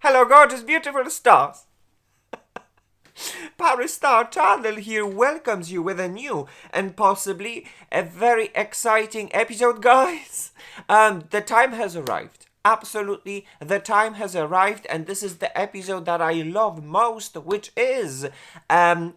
Hello, gorgeous, beautiful stars. ParisStarChannel here welcomes you with a new and possibly a very exciting episode, guys. The time has arrived. Absolutely, the time has arrived, and this is the episode that I love most, which is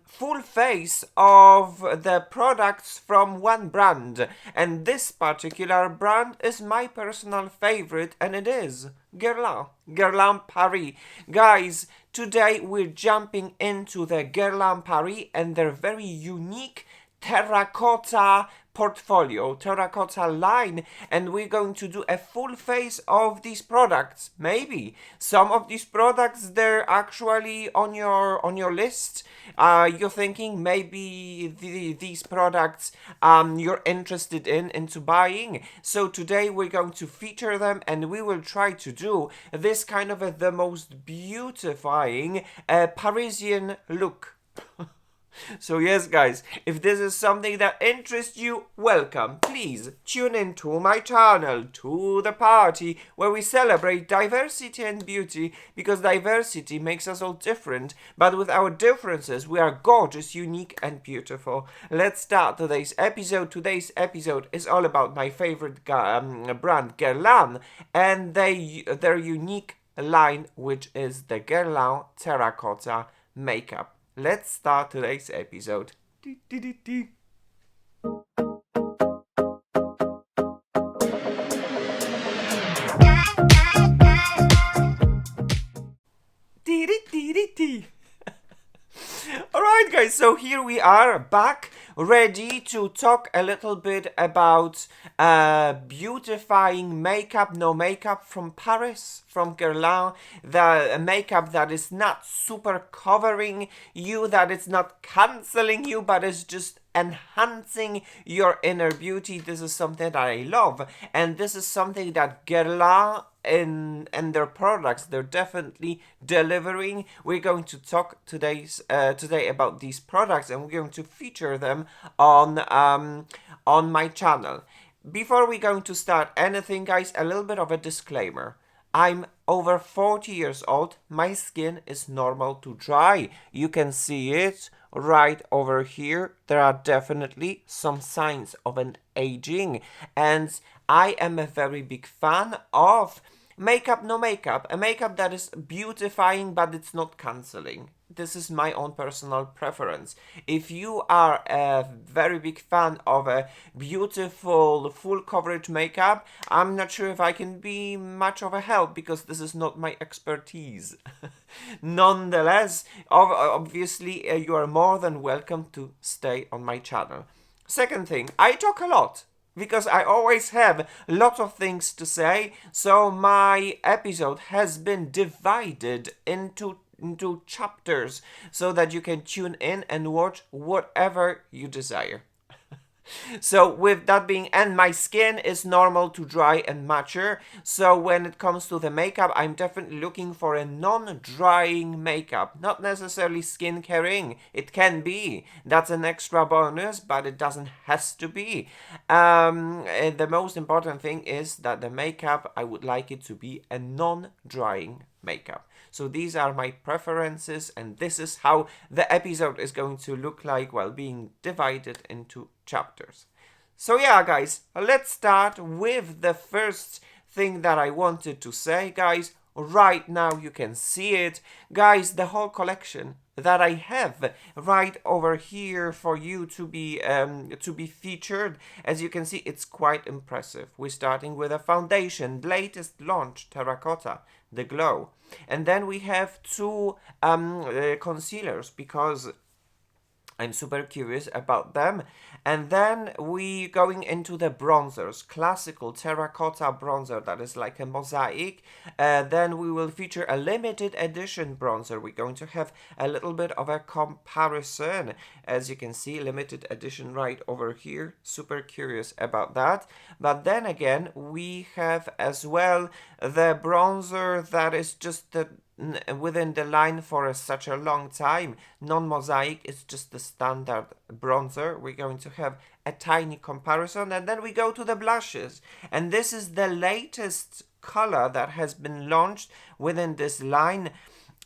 full face of the products from one brand. And this particular brand is my personal favorite, and it is Guerlain Paris. Guys, today we're jumping into the Guerlain Paris and their very unique terracotta portfolio, terracotta line, and we're going to do a full face of these products. Maybe some of these products, they're actually on your list. You're thinking maybe these products you're interested into buying. So today we're going to feature them, and we will try to do this kind of the most beautifying Parisian look. So yes, guys, if this is something that interests you, welcome. Please tune into my channel, to the party, where we celebrate diversity and beauty, because diversity makes us all different, but with our differences, we are gorgeous, unique, and beautiful. Let's start today's episode. Today's episode is all about my favorite brand, Guerlain, and their unique line, which is the Guerlain Terracotta makeup. Let's start today's episode. Alright, guys, so here we are back, ready to talk a little bit about beautifying makeup, no makeup from Paris, from Guerlain, the makeup that is not super covering you, that is not cancelling you, but is just enhancing your inner beauty. This is something that I love, and this is something that Guerlain and their products, they're definitely delivering. We're going to talk today about these products, and we're going to feature them on my channel. Before we're going to start anything, guys, a little bit of a disclaimer. I'm over 40 years old. My skin is normal to dry. You can see it right over here. There are definitely some signs of an aging, and I am a very big fan of makeup, no makeup, a makeup that is beautifying but it's not cancelling. This is my own personal preference. If you are a very big fan of a beautiful full coverage makeup, I'm not sure if I can be much of a help, because this is not my expertise. Nonetheless, obviously you are more than welcome to stay on my channel. Second thing, I talk a lot, because I always have lots of things to say, so my episode has been divided into chapters so that you can tune in and watch whatever you desire. So with that being, and my skin is normal to dry and mature, so when it comes to the makeup, I'm definitely looking for a non-drying makeup, not necessarily skin caring. It can be, that's an extra bonus, but it doesn't has to be. And the most important thing is that the makeup, I would like it to be a non-drying makeup. So these are my preferences, and this is how the episode is going to look like, while being divided into chapters. So yeah, guys, let's start with the first thing that I wanted to say, guys. Right now you can see it, guys, the whole collection that I have right over here for you to be featured. As you can see, it's quite impressive. We're starting with a foundation, latest launch, Terracotta, the Glow. And then we have two concealers, because I'm super curious about them. And then we going into the bronzers, classical terracotta bronzer that is like a mosaic. Then we will feature a limited edition bronzer. We're going to have a little bit of a comparison. As you can see, limited edition right over here. Super curious about that. But then again, we have as well the bronzer that is just within the line for such a long time. Non-mosaic is just the standard bronzer. We're going to have a tiny comparison, and then we go to the blushes, and this is the latest color that has been launched within this line,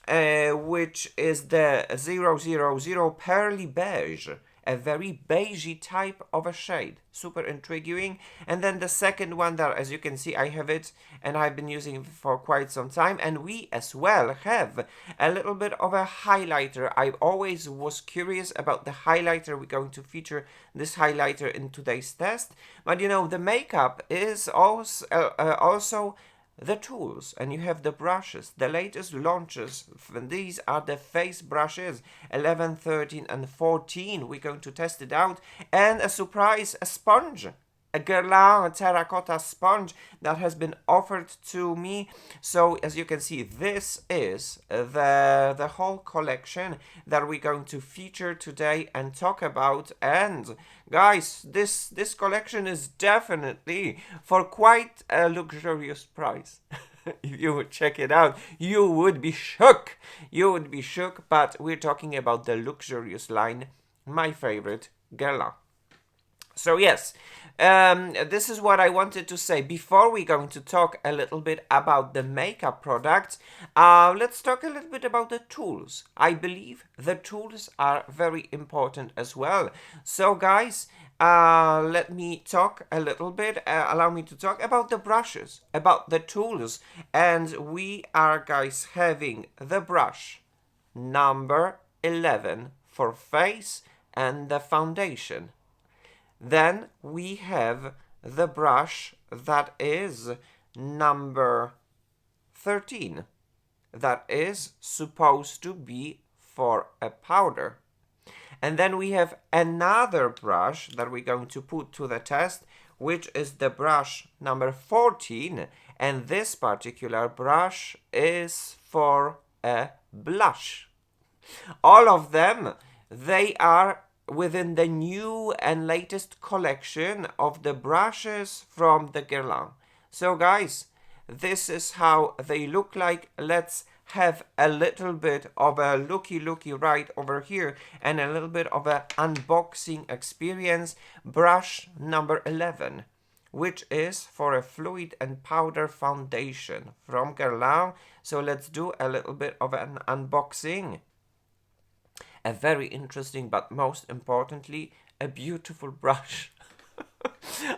which is the 000 Pearly Beige, a very beigey type of a shade, super intriguing. And then the second one that, as you can see, I have it and I've been using it for quite some time, and we as well have a little bit of a highlighter. I always was curious about the highlighter. We're going to feature this highlighter in today's test, but you know, the makeup is also the tools, and you have the brushes, the latest launches. These are the face brushes 11, 13 and 14. We're going to test it out, and a surprise, a sponge, a Guerlain Terracotta sponge that has been offered to me. So as you can see, this is the whole collection that we're going to feature today and talk about. And guys, this collection is definitely for quite a luxurious price. If you would check it out, you would be shook. You would be shook, but we're talking about the luxurious line, my favorite, Guerlain. So yes, this is what I wanted to say. Before we're going to talk a little bit about the makeup products, let's talk a little bit about the tools. I believe the tools are very important as well. So guys, let me talk a little bit, allow me to talk about the brushes, about the tools. And we are, guys, having the brush number 11 for face and the foundation. Then we have the brush that is number 13. That is supposed to be for a powder. And then we have another brush that we're going to put to the test, which is the brush number 14. And this particular brush is for a blush. All of them, they are within the new and latest collection of the brushes from the Guerlain. So guys, this is how they look like. Let's have a little bit of a looky right over here and a little bit of an unboxing experience. Brush number 11, which is for a fluid and powder foundation from Guerlain. So let's do a little bit of an unboxing. A very interesting, but most importantly, a beautiful brush.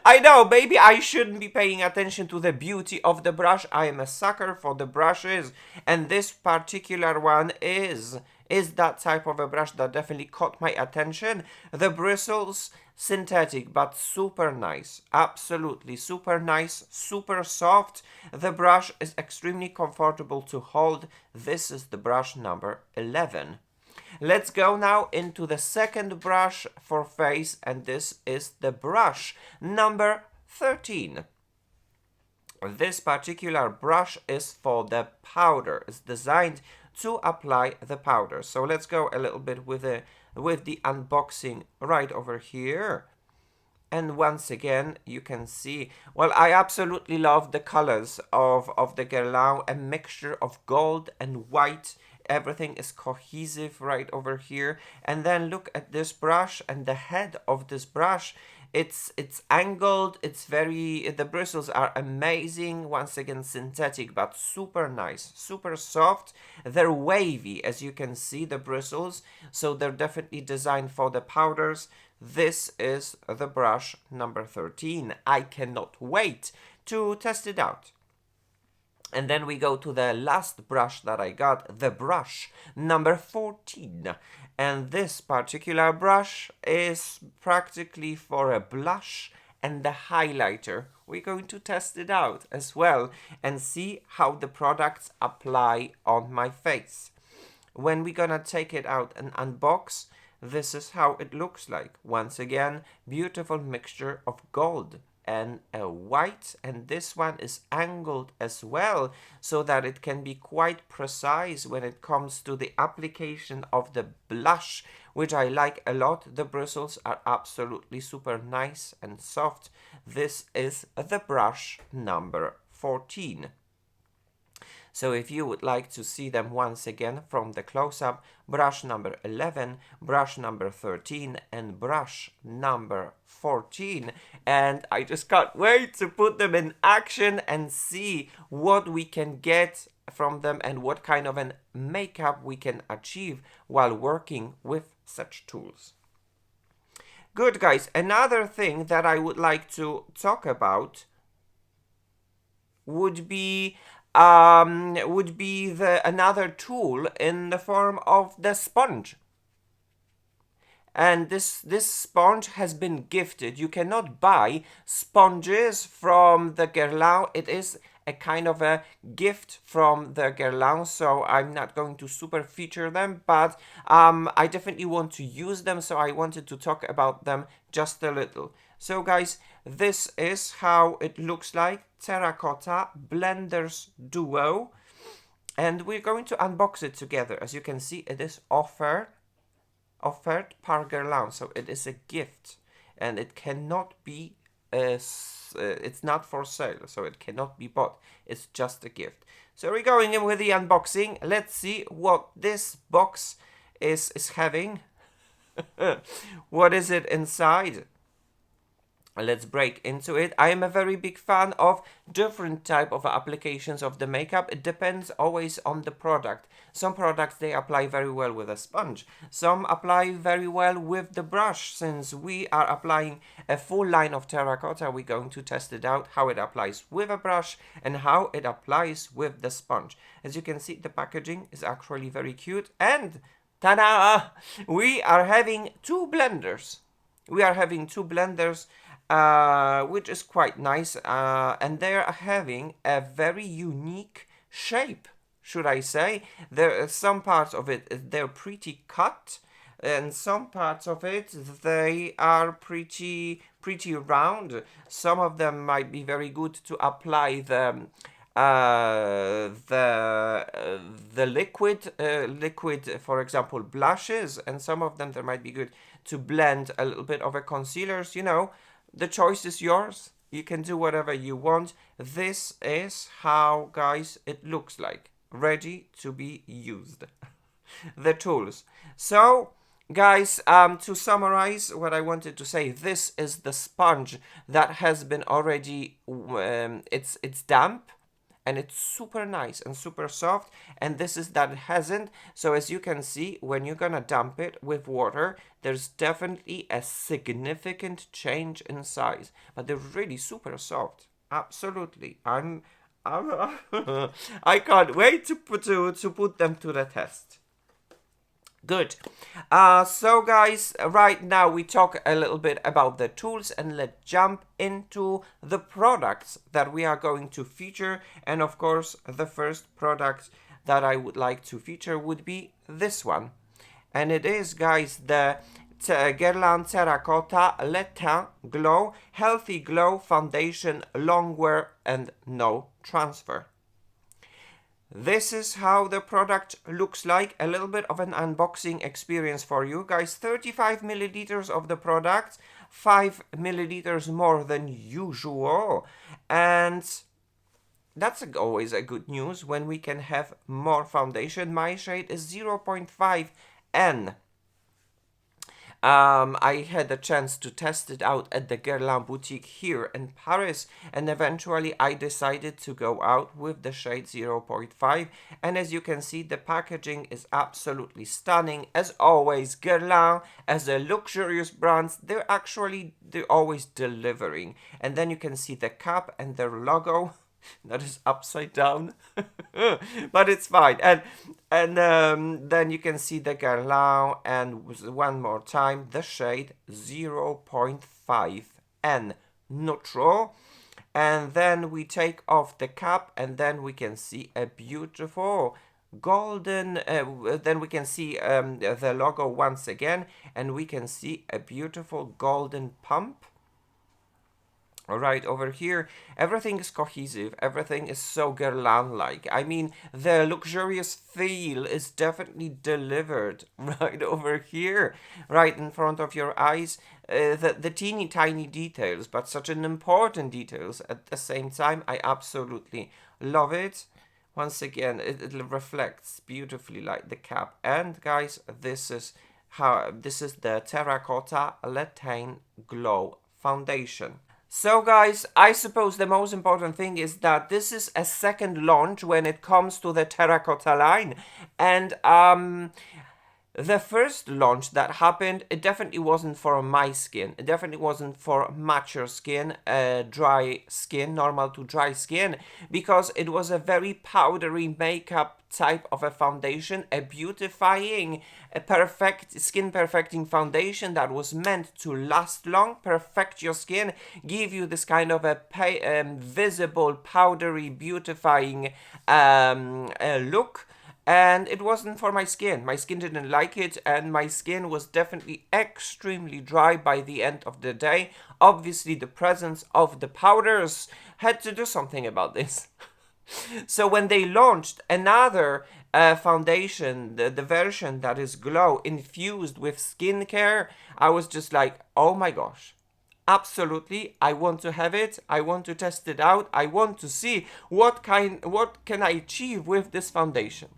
I know, maybe I shouldn't be paying attention to the beauty of the brush. I am a sucker for the brushes, and this particular one is that type of a brush that definitely caught my attention. The bristles, synthetic, but super nice. Absolutely super nice, super soft. The brush is extremely comfortable to hold. This is the brush number 11. Let's go now into the second brush for face, and this is the brush number 13. This particular brush is for the powder. It's designed to apply the powder. So let's go a little bit with the unboxing right over here. And once again, you can see, well, I absolutely love the colors of the Guerlain, a mixture of gold and white. Everything is cohesive right over here. And then look at this brush and the head of this brush. It's angled. It's the bristles are amazing. Once again, synthetic, but super nice, super soft. They're wavy, as you can see, the bristles. So they're definitely designed for the powders. This is the brush number 13. I cannot wait to test it out. And then we go to the last brush that I got, the brush number 14. And this particular brush is practically for a blush and the highlighter. We're going to test it out as well and see how the products apply on my face. When we're gonna take it out and unbox, this is how it looks like. Once again, beautiful mixture of gold and a white, and this one is angled as well so that it can be quite precise when it comes to the application of the blush, which I like a lot. The bristles are absolutely super nice and soft. This is the brush number 14. So if you would like to see them once again from the close-up, brush number 11, brush number 13, and brush number 14. And I just can't wait to put them in action and see what we can get from them and what kind of an makeup we can achieve while working with such tools. Good, guys. Another thing that I would like to talk about would be another tool in the form of the sponge. And this sponge has been gifted. You cannot buy sponges from the Guerlain. It is a kind of a gift from the Guerlain, so I'm not going to super feature them, but I definitely want to use them, so I wanted to talk about them just a little. So guys, this is how it looks like. Terracotta Blenders Duo. And we're going to unbox it together. As you can see, it is offered par Guerlain, so it is a gift, and it cannot be it's not for sale, so it cannot be bought. It's just a gift. So we're going in with the unboxing. Let's see what this box is having. What is it inside? Let's break into it. I am a very big fan of different type of applications of the makeup. It depends always on the product. Some products, they apply very well with a sponge. Some apply very well with the brush. Since we are applying a full line of terracotta, we're going to test it out, how it applies with a brush and how it applies with the sponge. As you can see, the packaging is actually very cute. And ta-da! We are having two blenders. Which is quite nice, and they're having a very unique shape, should I say. There are some parts of it, they're pretty cut, and some parts of it, they are pretty round. Some of them might be very good to apply the liquid, for example, blushes, and some of them, they might be good to blend a little bit of a concealers, you know. The choice is yours. You can do whatever you want. This is how, guys, it looks like. Ready to be used. The tools. So, guys, to summarize what I wanted to say, this is the sponge that has been already, it's damp. And it's super nice and super soft, and this is that it hasn't. So as you can see, when you're gonna dump it with water, there's definitely a significant change in size, but they're really super soft. Absolutely. I can't wait to put them to the test. Good. So guys, right now we talk a little bit about the tools, and let's jump into the products that we are going to feature. And of course, the first product that I would like to feature would be this one. And it is, guys, the Guerlain Terracotta Le Teint Glow Healthy Glow Foundation Long Wear and No Transfer. This is how the product looks like. A little bit of an unboxing experience for you guys. 35 milliliters of the product, 5 milliliters more than usual. And that's always a good news when we can have more foundation. My shade is 0.5N. I had a chance to test it out at the Guerlain boutique here in Paris, and eventually I decided to go out with the shade 0.5, and as you can see, the packaging is absolutely stunning. As always, Guerlain, as a luxurious brand, they're always delivering. And then you can see the cap and their logo. That is upside down, but it's fine. And then you can see the Guerlain, and one more time the shade 0.5N neutral. And then we take off the cap, and then we can see a beautiful golden. Then we can see the logo once again, and we can see a beautiful golden pump. Right over here, everything is cohesive, everything is so Guerlain-like. I mean, the luxurious feel is definitely delivered right over here, right in front of your eyes. The teeny tiny details, but such an important details at the same time. I absolutely love it. Once again, it reflects beautifully like the cap. And guys, this is the Terracotta Le Teint Glow Foundation. So guys, I suppose the most important thing is that this is a second launch when it comes to the Terracotta line. And the first launch that happened, it definitely wasn't for my skin. It definitely wasn't for mature skin, dry skin, normal to dry skin, because it was a very powdery makeup type of a foundation, a beautifying, a perfect skin perfecting foundation that was meant to last long, perfect your skin, give you this kind of a visible, powdery, beautifying look. And it wasn't for my skin. My skin didn't like it, and my skin was definitely extremely dry by the end of the day. Obviously, the presence of the powders had to do something about this. So when they launched another foundation, the version that is glow infused with skincare, I was just like, oh my gosh. Absolutely, I want to have it. I want to test it out. I want to see what can I achieve with this foundation.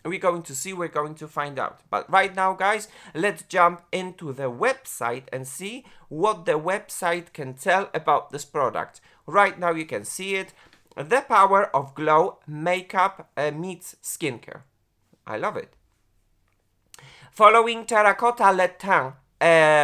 We're going to see, we're going to find out. But right now, guys, let's jump into the website and see what the website can tell about this product. Right now, you can see it. The power of glow makeup meets skincare. I love it. Following Terracotta Le Teint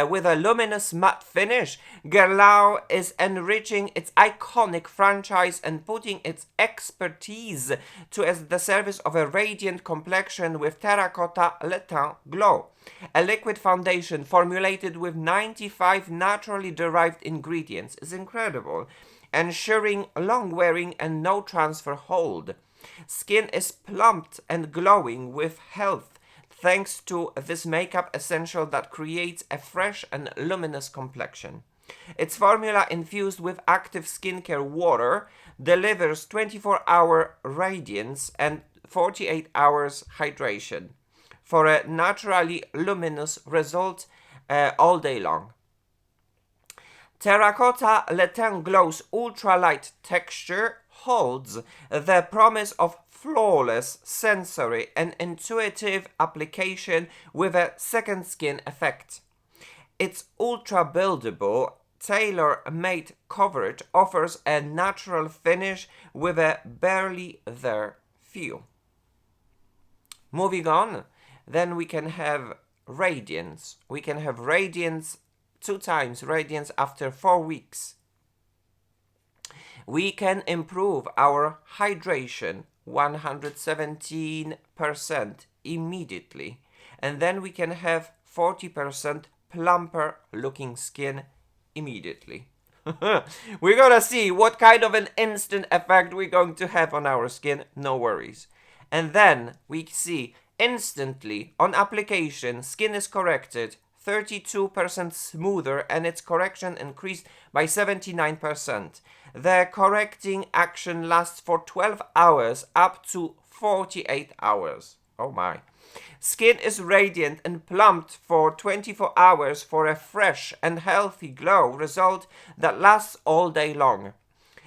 with a luminous matte finish, Guerlain is enriching its iconic franchise and putting its expertise to the service of a radiant complexion with Terracotta Le Teint Glow, a liquid foundation formulated with 95 naturally derived ingredients. Is incredible, ensuring long wearing and no transfer hold. Skin is plumped and glowing with health, thanks to this makeup essential that creates a fresh and luminous complexion. Its formula, infused with active skincare water, delivers 24-hour radiance and 48 hours hydration for a naturally luminous result all day long. Terracotta Le Teint Glow's ultralight texture holds the promise of flawless sensory and intuitive application with a second skin effect. Its ultra-buildable, tailor-made coverage offers a natural finish with a barely there feel. Moving on, then we can have radiance. We can have radiance 2 times, radiance after 4 weeks. We can improve our hydration 117% immediately, and then we can have 40% plumper looking skin immediately. We're gonna see what kind of an instant effect we're going to have on our skin, no worries. And then we see instantly on application, skin is corrected 32% smoother, and its correction increased by 79%. The correcting action lasts for 12 hours up to 48 hours. Oh my. Skin is radiant and plumped for 24 hours for a fresh and healthy glow result that lasts all day long.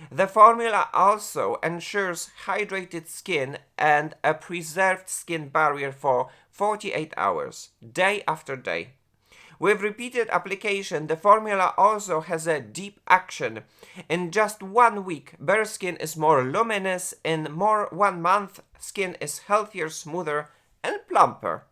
The formula also ensures hydrated skin and a preserved skin barrier for 48 hours, day after day. With repeated application, the formula also has a deep action. In just 1 week, bare skin is more luminous. In 1 month, skin is healthier, smoother, and plumper.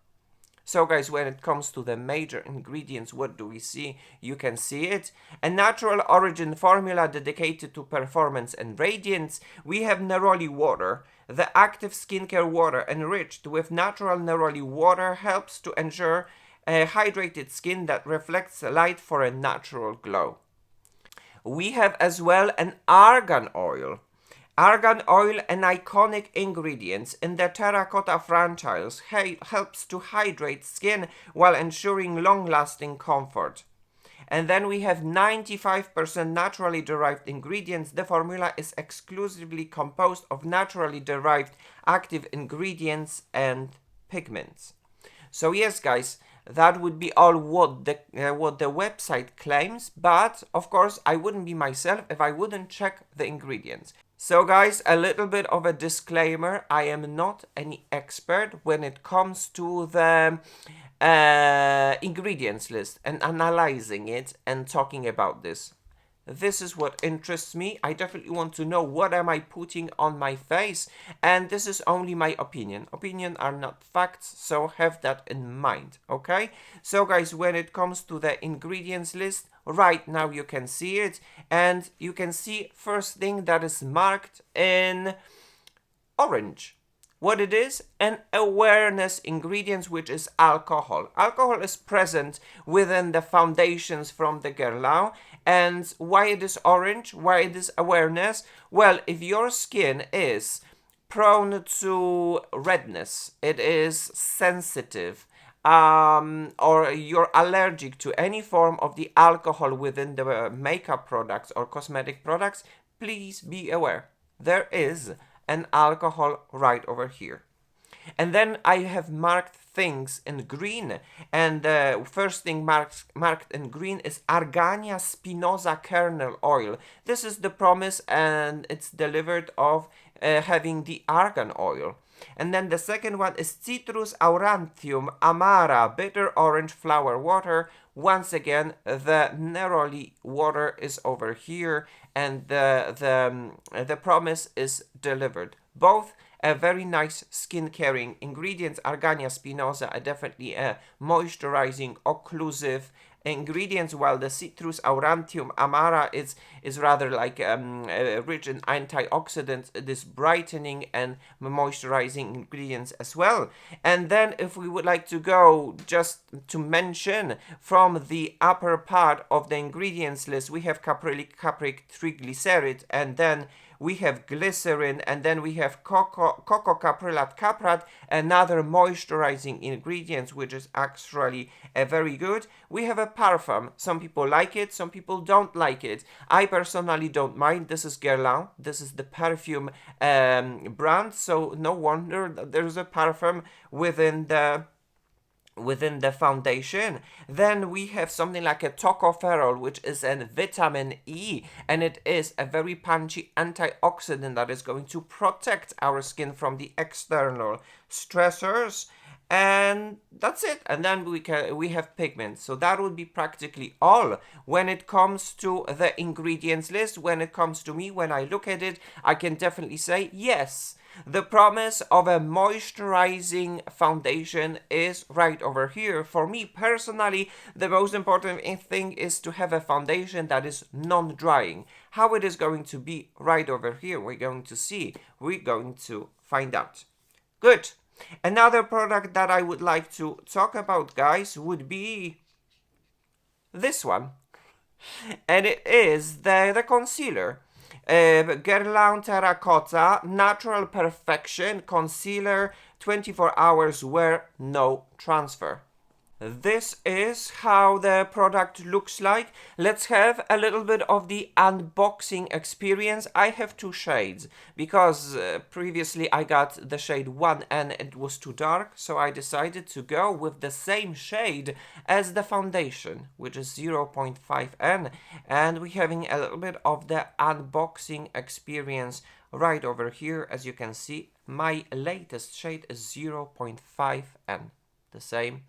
So guys, when it comes to the major ingredients, what do we see? You can see it. A natural origin formula dedicated to performance and radiance. We have neroli water. The active skincare water enriched with natural neroli water helps to ensure a hydrated skin that reflects light for a natural glow. We have as well an argan oil. Argan oil, an iconic ingredient in the Terracotta franchise, helps to hydrate skin while ensuring long-lasting comfort. And then we have 95% naturally derived ingredients. The formula is exclusively composed of naturally derived active ingredients and pigments. So yes, guys, that would be all what the website claims, but of course I wouldn't be myself if I wouldn't check the ingredients. So guys, a little bit of a disclaimer. I am not any expert when it comes to the ingredients list and analyzing it and talking about this. This is what interests me. I definitely want to know what am I putting on my face, and this is only my opinion. Opinion are not facts, so have that in mind, okay? So guys, when it comes to the ingredients list, right now you can see it, and you can see first thing that is marked in orange. What it is? An awareness ingredients, which is alcohol. Alcohol is present within the foundations from the Guerlain. And why it is orange? Why it is awareness? Well, if your skin is prone to redness, it is sensitive, or you're allergic to any form of the alcohol within the makeup products or cosmetic products, please be aware. There is an alcohol right over here. And then I have marked things in green, and the first thing marked in green is Argania spinosa kernel oil. This is the promise, and it's delivered of having the argan oil. And then the second one is Citrus aurantium amara bitter orange flower water. Once again, the neroli water is over here, and the promise is delivered. Both a very nice skin caring ingredients. Argania spinosa are definitely a moisturizing, occlusive ingredients, while the Citrus aurantium amara is rather like rich in antioxidants. It is brightening and moisturizing ingredients as well. And then if we would like to go just to mention from the upper part of the ingredients list, we have caprylic triglyceride, and then we have glycerin, and then we have cocoa caprylat caprat, another moisturizing ingredient, which is actually very good. We have a parfum. Some people like it, some people don't like it. I personally don't mind. This is Guerlain. This is the perfume brand, so no wonder that there's a parfum within the foundation. Then we have something like a tocopherol, which is a vitamin E, and it is a very punchy antioxidant that is going to protect our skin from the external stressors. And that's it. And then we have pigments. So that would be practically all when it comes to the ingredients list. When it comes to me, when I look at it, I can definitely say yes. The promise of a moisturizing foundation is right over here. For me personally, the most important thing is to have a foundation that is non-drying. How it is going to be right over here, we're going to see. We're going to find out. Good. Another product that I would like to talk about, guys, would be this one. And it is the concealer. Guerlain Terracotta Natural Perfection Concealer, 24 hours wear, no transfer. This is how the product looks like. Let's have a little bit of the unboxing experience. I have two shades because previously I got the shade 1 and it was too dark, so I decided to go with the same shade as the foundation, which is 0.5N, and we're having a little bit of the unboxing experience right over here. As you can see, my latest shade is 0.5N, the same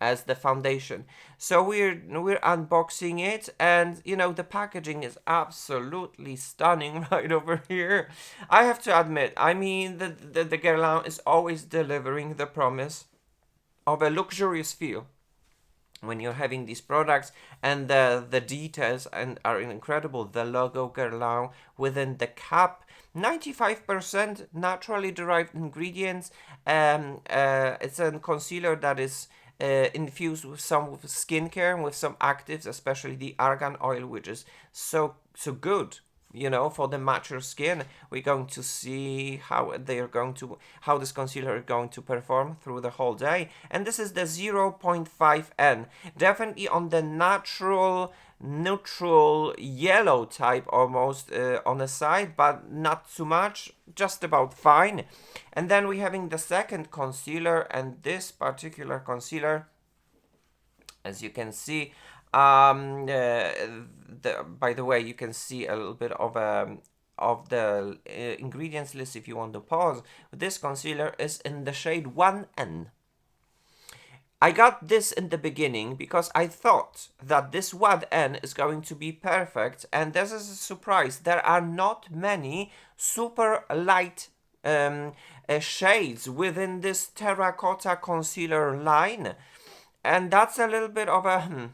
as the foundation. So we're unboxing it, and you know, the packaging is absolutely stunning right over here. I have to admit, I mean, the Guerlain is always delivering the promise of a luxurious feel when you're having these products, and the details and are incredible. The logo Guerlain within the cap, 95% naturally derived ingredients. It's a concealer that is infused with some skincare and with some actives, especially the argan oil, which is so good, you know, for the mature skin. We're going to see how this concealer is going to perform through the whole day. And this is the 0.5N, definitely on the natural neutral yellow type, almost on the side, but not too much, just about fine. And then we're having the second concealer, and this particular concealer, as you can see, by the way, you can see a little bit of of the ingredients list if you want to pause. This concealer is in the shade 1N. I got this in the beginning because I thought that this 1N is going to be perfect, and this is a surprise. There are not many super light shades within this terracotta concealer line, and that's a little bit of a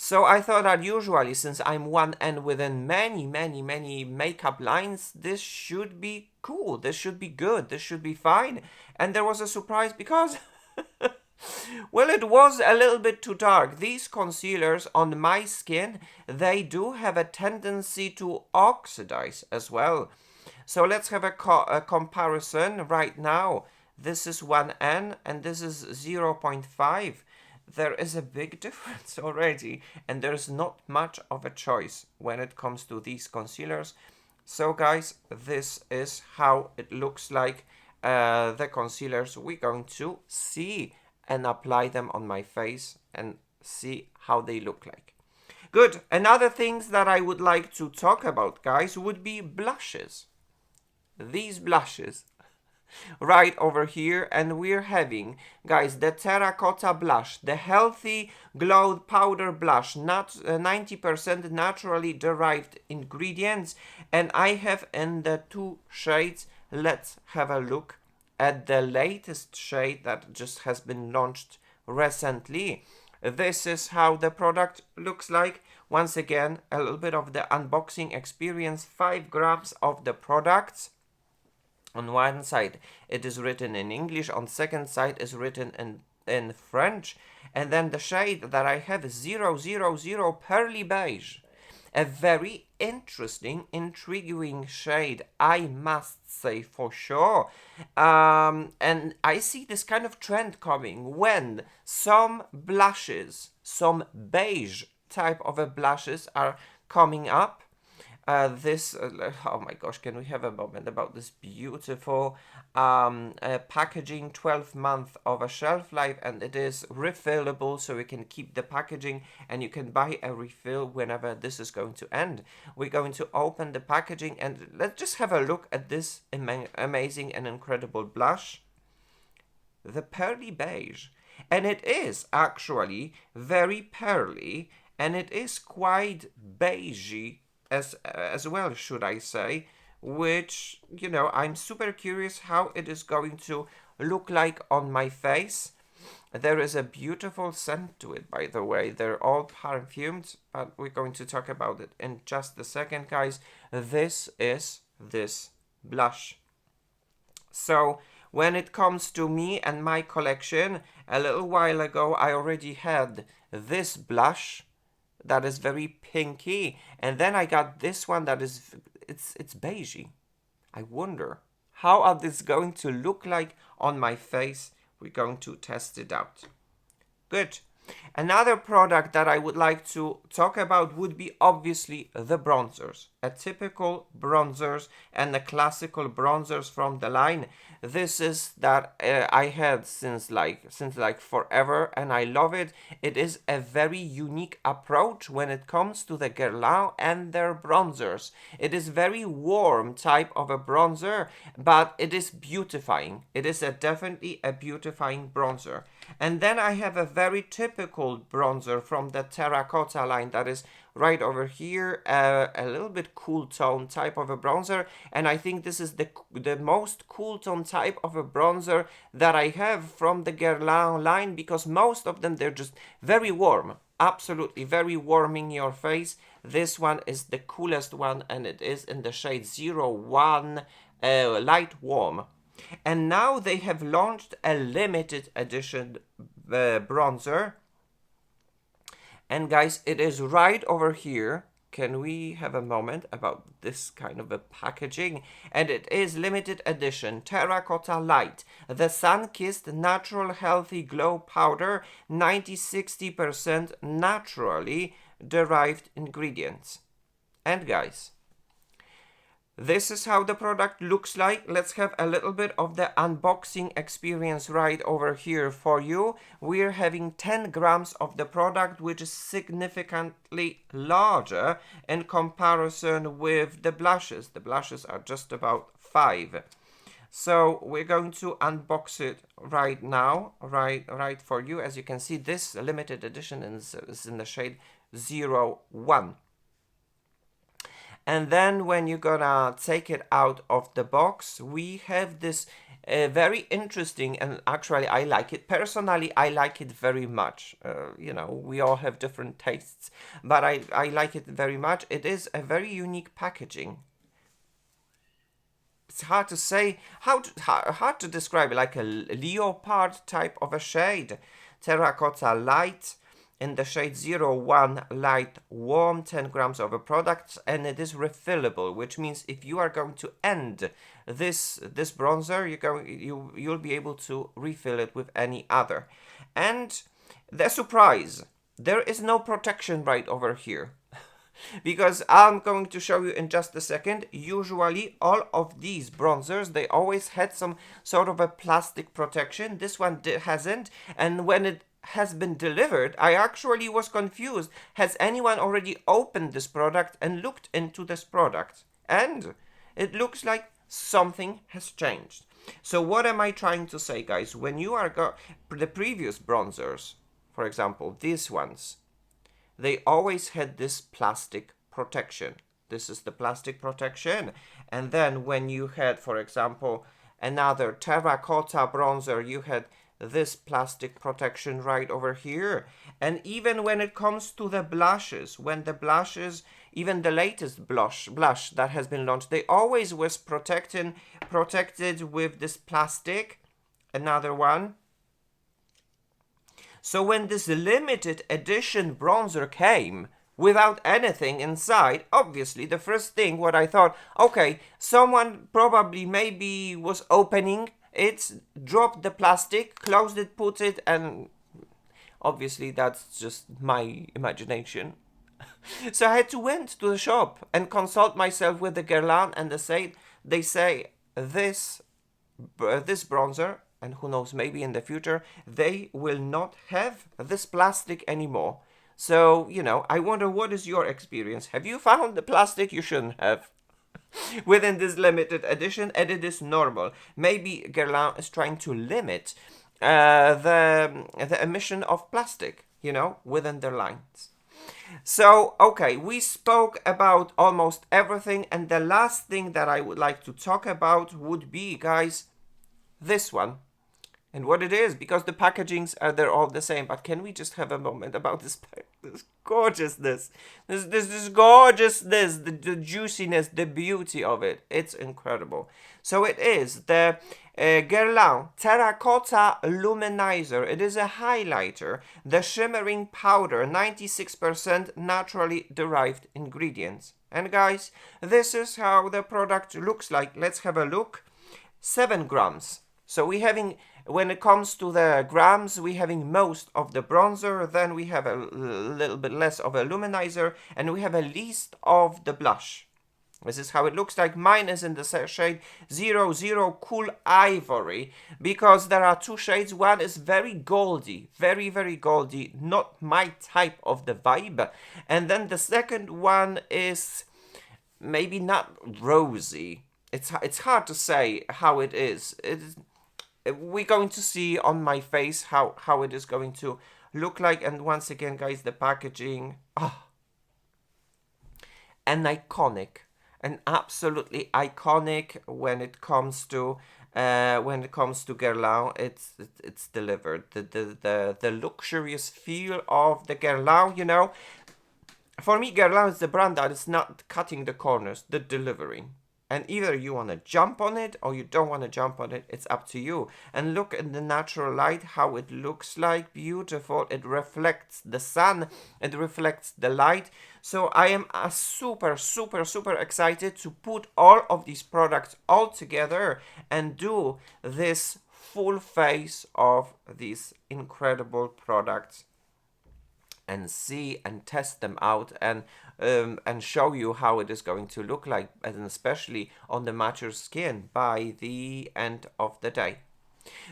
So I thought that usually, since I'm 1N within many makeup lines, this should be cool, this should be good, this should be fine. And there was a surprise because well, it was a little bit too dark. These concealers on my skin, they do have a tendency to oxidize as well. So let's have a comparison right now. This is 1N and this is 0.5. There is a big difference already, and there's not much of a choice when it comes to these concealers. So guys, this is how it looks like, the concealers we're going to see and apply them on my face and see how they look like. Good. Another things that I would like to talk about, guys, would be blushes. These blushes right over here, and we're having, guys, the terracotta blush, the healthy glow powder blush, not 90% naturally derived ingredients, and I have in the two shades. Let's have a look at the latest shade that just has been launched recently. This is how the product looks like. Once again, a little bit of the unboxing experience. 5 grams of the products. On one side it is written in English, on second side is written in French, and then the shade that I have is 000 Pearly Beige. A very interesting, intriguing shade, I must say, for sure. And I see this kind of trend coming when some blushes, some beige type of blushes are coming up. Oh my gosh, can we have a moment about this beautiful packaging, 12 months of a shelf life, and it is refillable, so you can keep the packaging and you can buy a refill whenever this is going to end. We're going to open the packaging and let's just have a look at this amazing and incredible blush, the Pearly Beige. And it is actually very pearly, and it is quite beigey as well, should I say, which, you know, I'm super curious how it is going to look like on my face. There is a beautiful scent to it, by the way. They're all perfumed, but we're going to talk about it in just a second, guys. This is this blush. So when it comes to me and my collection, a little while ago I already had this blush that is very pinky, and then I got this one that is, it's beigey. I wonder how are this going to look like on my face. We're going to test it out. Good. Another product that I would like to talk about would be obviously the bronzers. A typical bronzers and the classical bronzers from the line. This is that I had since like forever, and I love it. It is a very unique approach when it comes to the Guerlain and their bronzers. It is very warm type of a bronzer, but it is beautifying. It is definitely a beautifying bronzer. And then I have a very typical bronzer from the terracotta line that is right over here, a little bit cool tone type of a bronzer, and I think this is the most cool tone type of a bronzer that I have from the Guerlain line, because most of them, they're just very warm, absolutely very warming your face. This one is the coolest one, and it is in the shade 01 light warm. And now they have launched a limited edition bronzer. And guys, it is right over here. Can we have a moment about this kind of a packaging? And it is limited edition Terracotta Light, the sun-kissed natural healthy glow powder, 90-60% naturally derived ingredients. And guys, This is how the product looks like. Let's have a little bit of the unboxing experience right over here for you. We're having 10 grams of the product, which is significantly larger in comparison with the blushes. The blushes are just about 5. So we're going to unbox it right now, right for you. As you can see, this limited edition is in the shade 01. And then when you're gonna take it out of the box, we have this very interesting, and actually I like it. Personally, I like it very much. You know, we all have different tastes, but I like it very much. It is a very unique packaging. It's hard to say, hard to describe it, like a leopard type of a shade. Terracotta light in the shade 01 light warm, 10 grams of a product, and it is refillable, which means if you are going to end this bronzer, you'll be able to refill it with any other. And the surprise, there is no protection right over here. Because I'm going to show you in just a second. Usually all of these bronzers, they always had some sort of a plastic protection. This one hasn't, and when it has been delivered, I actually was confused. Has anyone already opened this product and looked into this product? And it looks like something has changed. So what am I trying to say, guys? When you are the previous bronzers, for example, these ones, they always had this plastic protection. This is the plastic protection. And then when you had, for example, another terracotta bronzer, you had this plastic protection right over here. And even when it comes to the blushes, when the blushes, even the latest blush that has been launched, they always was protected with this plastic. Another one. So when this limited edition bronzer came without anything inside, obviously the first thing what I thought, okay, someone probably maybe was opening it, dropped the plastic, closed it, put it, and obviously that's just my imagination. So I had to went to the shop and consult myself with the Guerlain, and they say this bronzer, and who knows, maybe in the future, they will not have this plastic anymore. So, you know, I wonder, what is your experience? Have you found the plastic you shouldn't have within this limited edition? And it is normal. Maybe Guerlain is trying to limit the emission of plastic, you know, within their lines. So, okay, we spoke about almost everything, and the last thing that I would like to talk about would be, guys, this one. And what it is, because the packagings they're all the same. But can we just have a moment about this gorgeousness, this gorgeousness, the juiciness, the beauty of it? It's incredible. So it is the Guerlain Terracotta Luminizer. It is a highlighter, the shimmering powder, 96% naturally derived ingredients. And guys, this is how the product looks like. Let's have a look. 7 grams. So we having, when it comes to the grams, we having most of the bronzer, then we have a little bit less of a luminizer, and we have a least of the blush. This is how it looks like. Mine is in the shade 00 Cool Ivory, because there are 2 shades. One is very goldy, very, very goldy, not my type of the vibe. And then the second one is maybe not rosy. It's hard to say how it is. We're going to see on my face how it is going to look like. And once again, guys, the packaging, an absolutely iconic when it comes to Guerlain. It's delivered. The luxurious feel of the Guerlain, you know. For me, Guerlain is the brand that is not cutting the corners, the delivering. And either you want to jump on it or you don't want to jump on it. It's up to you. And look in the natural light how it looks like. Beautiful. It reflects the sun. It reflects the light. So I am super, super, super excited to put all of these products all together and do this full face of these incredible products and see and test them out and show you how it is going to look like, and especially on the mature skin by the end of the day.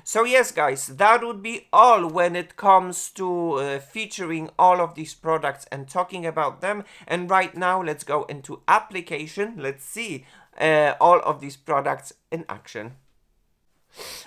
So yes, guys, that would be all when it comes to featuring all of these products and talking about them. And right now, let's go into application. Let's see all of these products in action.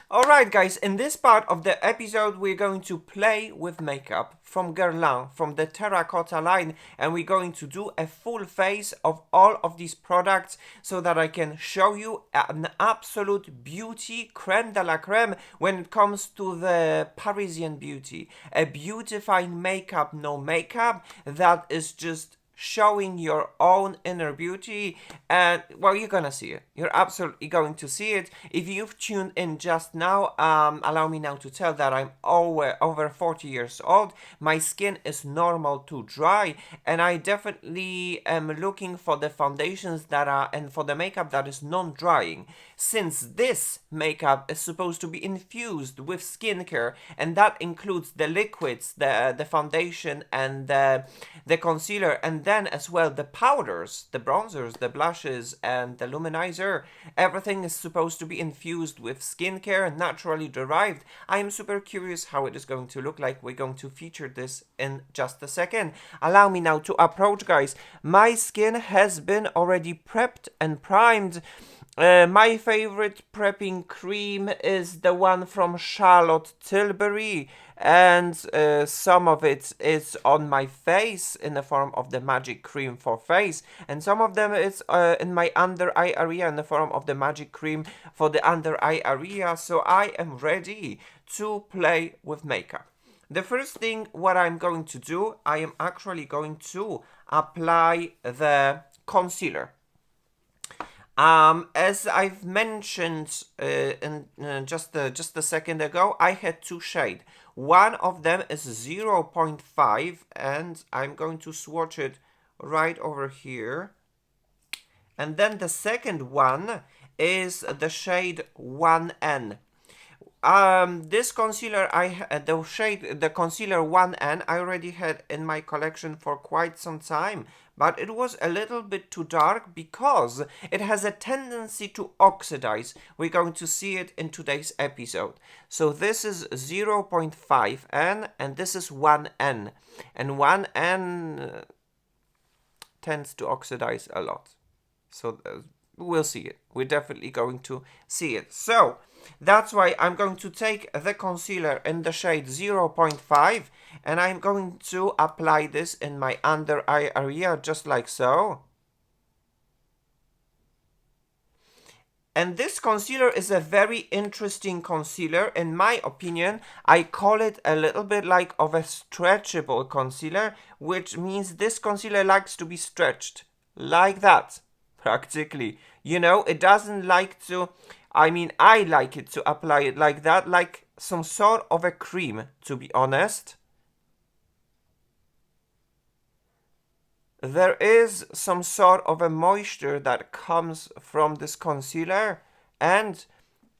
Alright guys, in this part of the episode we're going to play with makeup from Guerlain, from the Terracotta line, and we're going to do a full face of all of these products so that I can show you an absolute beauty, creme de la creme, when it comes to the Parisian beauty. A beautifying makeup, no makeup, that is just showing your own inner beauty, and well, you're gonna see it. You're absolutely going to see it. If you've tuned in just now, allow me now to tell that I'm over 40 years old. My skin is normal to dry, and I definitely am looking for the foundations that are, and for the makeup that is non-drying, since this makeup is supposed to be infused with skincare, and that includes the liquids, the foundation, and the concealer, and then as well the powders, the bronzers, the blushes, and the luminizer. Everything is supposed to be infused with skincare, naturally derived. I am super curious how it is going to look like. We're going to feature this in just a second. Allow me now to approach, guys. My skin has been already prepped and primed. My favorite prepping cream is the one from Charlotte Tilbury, and some of it is on my face in the form of the magic cream for face, and some of them is in my under eye area in the form of the magic cream for the under eye area. So I am ready to play with makeup. The first thing what I'm going to do, I am actually going to apply the concealer. As I've mentioned just a second ago, I had two shades. One of them is 0.5, and I'm going to swatch it right over here. And then the second one is the shade 1N. This concealer, the concealer 1N, I already had in my collection for quite some time, but it was a little bit too dark because it has a tendency to oxidize. We're going to see it in today's episode. So this is 0.5N and this is 1N, and 1N tends to oxidize a lot. So we'll see it. We're definitely going to see it. So that's why I'm going to take the concealer in the shade 0.5 and I'm going to apply this in my under eye area, just like so. And this concealer is a very interesting concealer. In my opinion, I call it a little bit like of a stretchable concealer, which means this concealer likes to be stretched like that, practically. You know, it doesn't like to, I mean, I like it to apply it like that, like some sort of a cream, to be honest. There is some sort of a moisture that comes from this concealer, and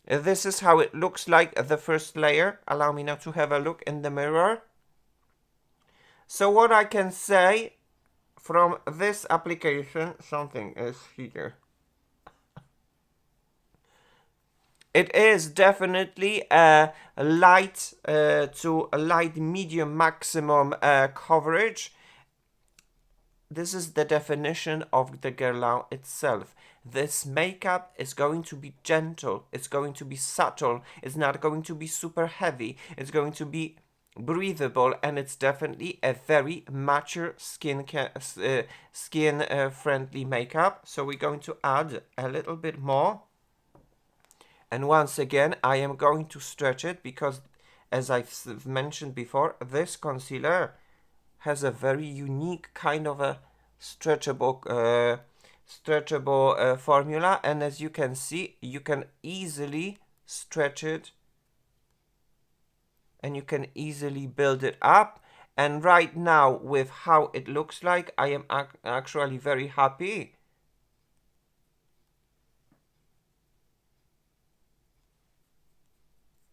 this is how it looks like, the first layer. Allow me now to have a look in the mirror. So what I can say from this application, something is here. It is definitely a light to a light medium maximum coverage. This is the definition of the Guerlain itself. This makeup is going to be gentle, it's going to be subtle, it's not going to be super heavy, it's going to be breathable, and it's definitely a very mature skin friendly makeup. So we're going to add a little bit more. And once again, I am going to stretch it because, as I've mentioned before, this concealer has a very unique kind of a stretchable formula, and as you can see, you can easily stretch it and you can easily build it up. And right now, with how it looks like, I am actually very happy.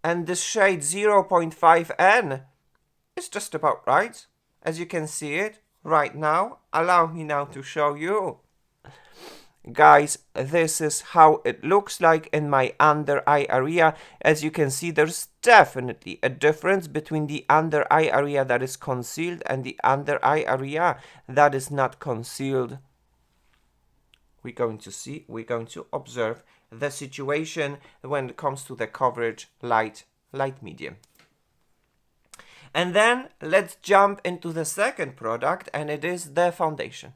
And this shade 0.5N is just about right. as you can see it right now. Allow me now to show you. Guys, this is how it looks like in my under eye area. As you can see, there's definitely a difference between the under eye area that is concealed and the under eye area that is not concealed. We're going to observe the situation when it comes to the coverage light medium. And then let's jump into the second product, and it is the foundation.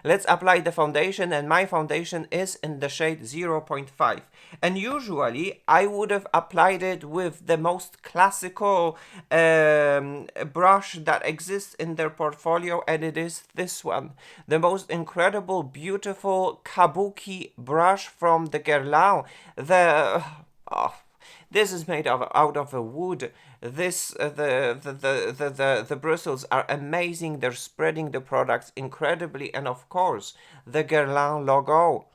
Let's apply the foundation, and my foundation is in the shade 0.5. And usually I would have applied it with the most classical brush that exists in their portfolio, and it is this one. The most incredible, beautiful kabuki brush from the Guerlain. This is made out of a wood. The bristles are amazing. They're spreading the products incredibly, and of course, the Guerlain logo,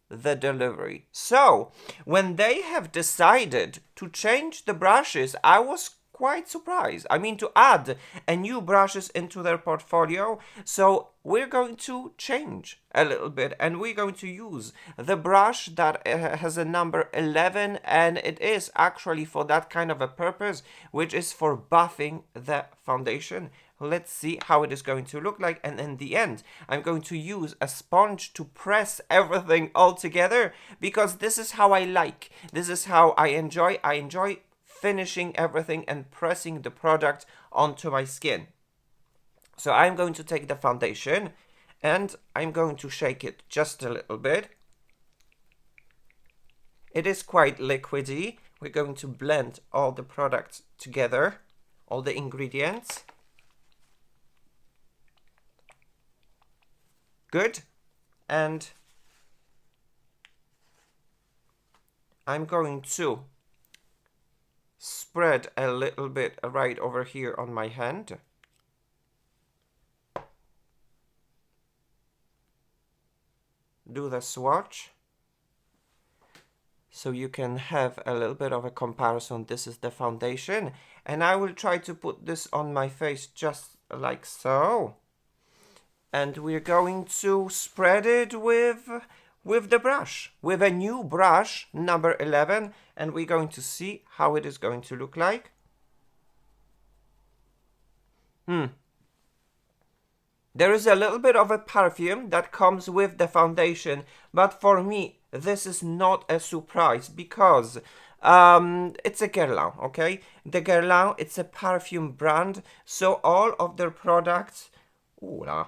the delivery. So, when they have decided to change the brushes, I was quite surprised. I mean, to add a new brushes into their portfolio. So we're going to change a little bit, and we're going to use the brush that has a number 11, and it is actually for that kind of a purpose, which is for buffing the foundation. Let's see how it is going to look like, and in the end I'm going to use a sponge to press everything all together, because this is how I like, this is how I enjoy finishing everything and pressing the product onto my skin. So I'm going to take the foundation and I'm going to shake it just a little bit. It is quite liquidy. We're going to blend all the products together, all the ingredients. Good. And I'm going to spread a little bit right over here on my hand. Do the swatch so you can have a little bit of a comparison. This is the foundation, and I will try to put this on my face just like so, and we're going to spread it with the brush, with a new brush number 11, and we're going to see how it is going to look like. There is a little bit of a perfume that comes with the foundation, but for me this is not a surprise, because it's a Guerlain, okay? The Guerlain, it's a perfume brand, so all of their products, all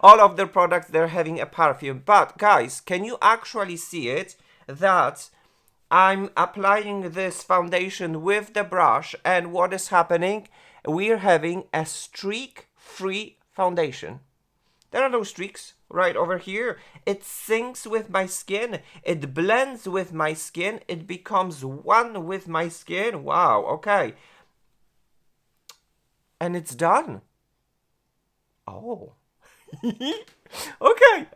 of their products, they're having a perfume. But guys, can you actually see it, that I'm applying this foundation with the brush, and what is happening? We're having a streak-free foundation. There are no streaks right over here. It syncs with my skin. It blends with my skin. It becomes one with my skin. Wow, okay. And it's done. Oh. Okay.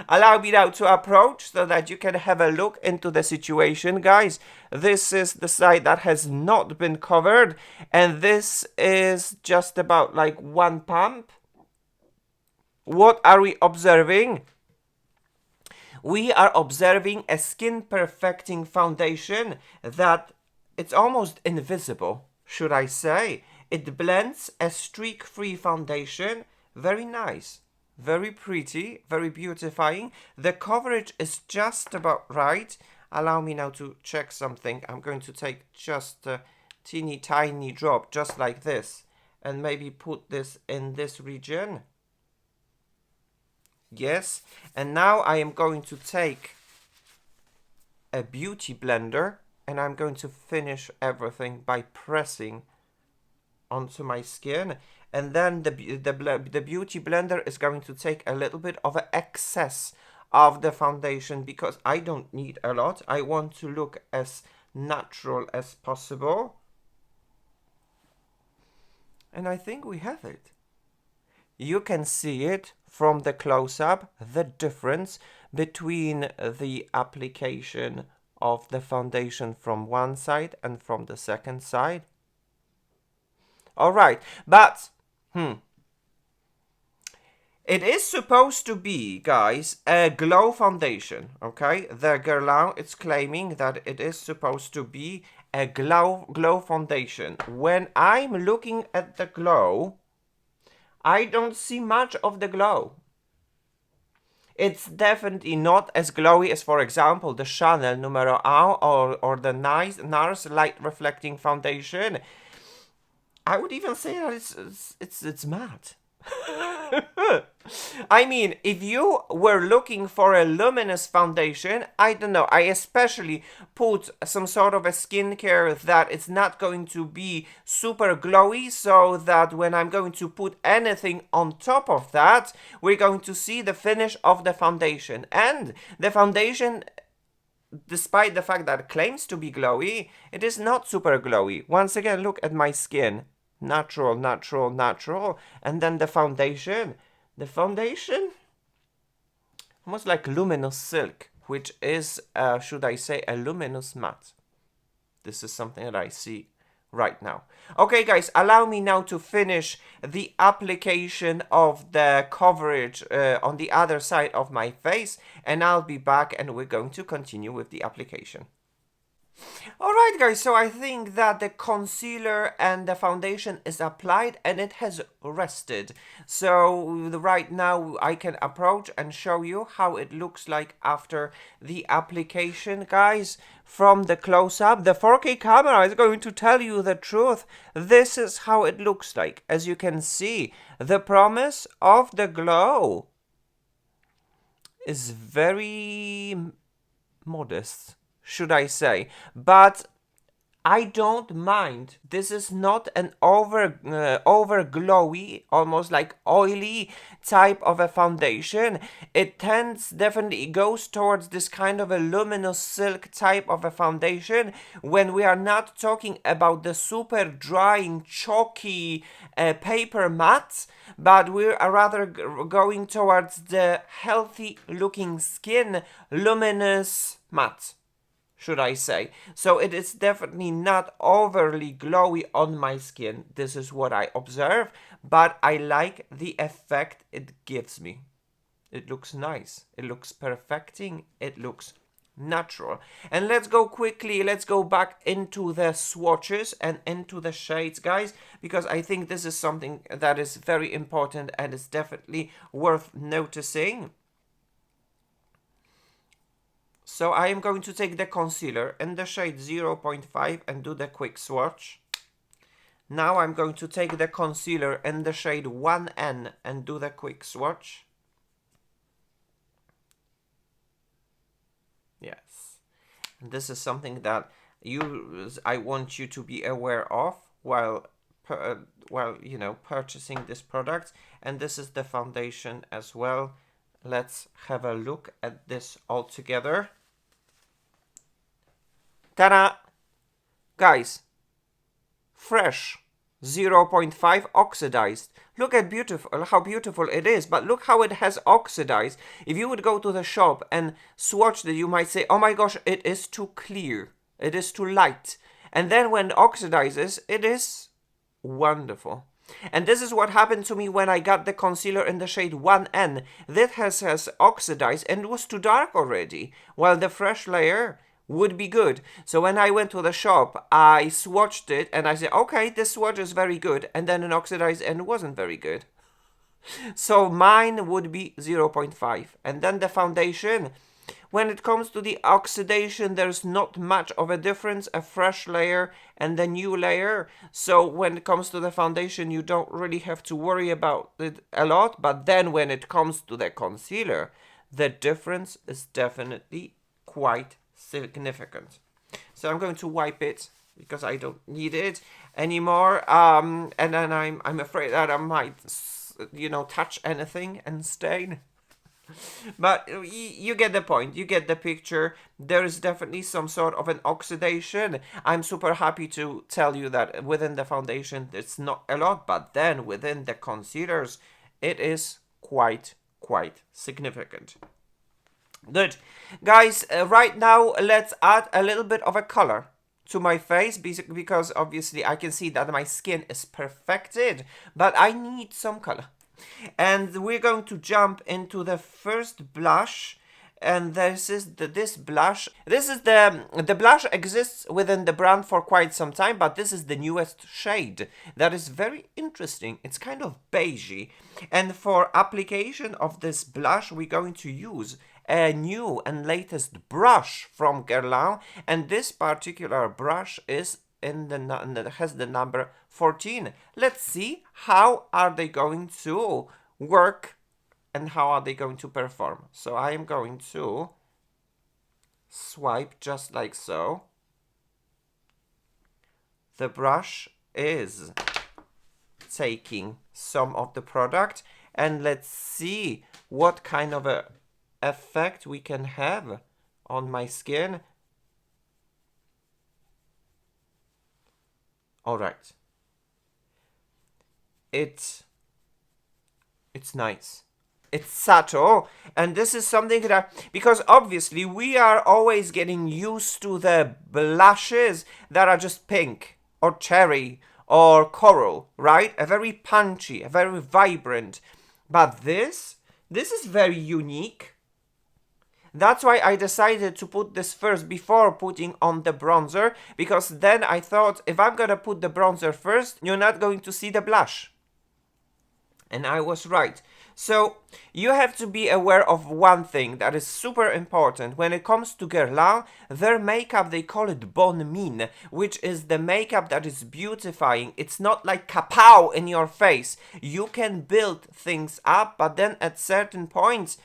Allow me now to approach so that you can have a look into the situation, guys. This is the side that has not been covered, and this is just about like one pump. What are we observing? We are observing a skin perfecting foundation that it's almost invisible, should I say. It blends, a streak-free foundation. Very nice, very pretty, very beautifying. The coverage is just about right. Allow me now to check something. I'm going to take just a teeny tiny drop, just like this, and maybe put this in this region. Yes, and now I am going to take a beauty blender, and I'm going to finish everything by pressing onto my skin. And then the beauty blender is going to take a little bit of an excess of the foundation, because I don't need a lot. I want to look as natural as possible. And I think we have it. You can see it from the close-up, the difference between the application of the foundation from one side and from the second side. All right, but it is supposed to be, guys, a glow foundation, okay? The Guerlain is claiming that it is supposed to be a glow foundation. When I'm looking at the glow, I don't see much of the glow. It's definitely not as glowy as, for example, the Chanel Numero 1 or the NARS Light Reflecting Foundation. I would even say that it's matte. I mean, if you were looking for a luminous foundation, I don't know, I especially put some sort of a skincare that it's not going to be super glowy, so that when I'm going to put anything on top of that, we're going to see the finish of the foundation. And the foundation, despite the fact that it claims to be glowy, it is not super glowy. Once again, look at my skin. Natural, natural, natural. And then the foundation. The foundation? Almost like luminous silk, which is, should I say, a luminous matte. This is something that I see right now. Okay, guys, allow me now to finish the application of the coverage on the other side of my face, and I'll be back and we're going to continue with the application. Alright guys, so I think that the concealer and the foundation is applied and it has rested. So right now I can approach and show you how it looks like after the application, guys. From the close-up, the 4K camera is going to tell you the truth. This is how it looks like. As you can see, the promise of the glow is very modest, should I say, but I don't mind. This is not an over glowy, almost like oily type of a foundation. It definitely goes towards this kind of a luminous silk type of a foundation when we are not talking about the super drying, chalky paper matte, but we are rather going towards the healthy looking skin luminous matte, should I say. So it is definitely not overly glowy on my skin. This is what I observe, but I like the effect it gives me. It looks nice. It looks perfecting. It looks natural. And let's go quickly, let's go back into the swatches and into the shades, guys, because I think this is something that is very important and is definitely worth noticing. So I am going to take the concealer in the shade 0.5 and do the quick swatch. Now I'm going to take the concealer in the shade 1N and do the quick swatch. Yes. And this is something that I want you to be aware of while you know, purchasing this product. And this is the foundation as well. Let's have a look at this all together. Ta-da! Guys, fresh, 0.5 oxidized. Look at how beautiful it is, but look how it has oxidized. If you would go to the shop and swatch it, you might say, oh my gosh, it is too clear. It is too light. And then when it oxidizes, it is wonderful. And this is what happened to me when I got the concealer in the shade 1N. That has oxidized and was too dark already, while the fresh layer would be good. So when I went to the shop, I swatched it and I said, okay, this swatch is very good. And then it oxidized and wasn't very good. So mine would be 0.5. And then the foundation, when it comes to the oxidation, there's not much of a difference, a fresh layer and the new layer. So when it comes to the foundation, you don't really have to worry about it a lot. But then when it comes to the concealer, the difference is definitely quite significant. So I'm going to wipe it because I don't need it anymore. And then I'm afraid that I might, you know, touch anything and stain. But you get the point, you get the picture. There is definitely some sort of an oxidation. I'm super happy to tell you that within the foundation it's not a lot, but then within the concealers it is quite significant. Good. Guys, right now let's add a little bit of a color to my face because obviously I can see that my skin is perfected, but I need some color. And we're going to jump into the first blush, and this blush. This is the blush exists within the brand for quite some time, but this is the newest shade that is very interesting. It's kind of beigey, and for application of this blush we're going to use a new and latest brush from Guerlain, and this particular brush is has the number 14. Let's see how are they going to work and how are they going to perform. So I am going to swipe just like so. The brush is taking some of the product, and let's see what kind of a effect we can have on my skin. All right. It's nice. It's subtle, and this is something that, because obviously we are always getting used to the blushes that are just pink or cherry or coral, right? A very punchy, a very vibrant. But this is very unique. That's why I decided to put this first before putting on the bronzer, because then I thought if I'm gonna put the bronzer first, you're not going to see the blush. And I was right. So you have to be aware of one thing that is super important. When it comes to Guerlain, their makeup, they call it Bon Mine, which is the makeup that is beautifying. It's not like kapow in your face. You can build things up, but then at certain points,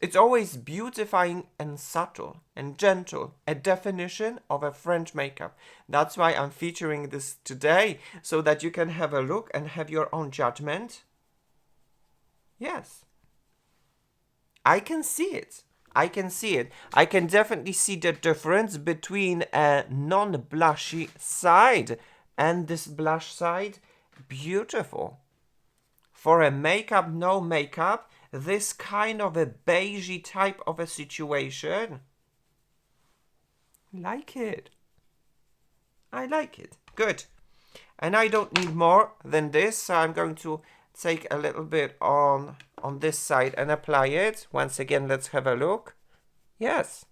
it's always beautifying and subtle and gentle. A definition of a French makeup. That's why I'm featuring this today, so that you can have a look and have your own judgment. Yes. I can see it. I can see it. I can definitely see the difference between a non-blushy side and this blush side. Beautiful. For a makeup, no makeup, this kind of a beigey type of a situation. Like it. I like it. Good. And I don't need more than this, so I'm going to take a little bit on this side and apply it. Once again, let's have a look. Yes.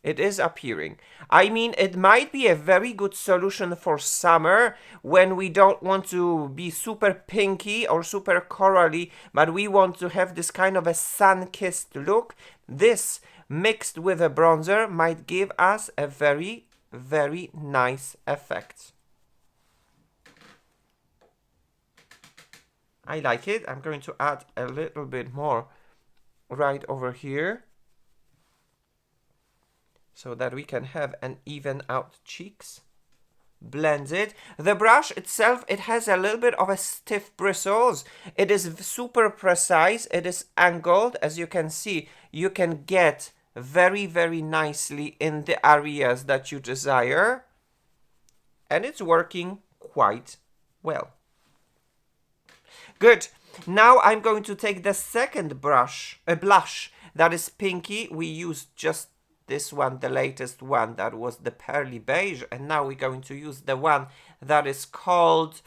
It is appearing. I mean, it might be a very good solution for summer when we don't want to be super pinky or super corally, but we want to have this kind of a sun-kissed look. This mixed with a bronzer might give us a very, very nice effect. I like it. I'm going to add a little bit more right over here, so that we can have an even out cheeks. Blend it. The brush itself, it has a little bit of a stiff bristles. It is super precise. It is angled. As you can see, you can get very, very nicely in the areas that you desire. And it's working quite well. Good. Now I'm going to take the second blush that is pinky. We used just this one, the latest one, that was the pearly beige, and now we're going to use the one that is called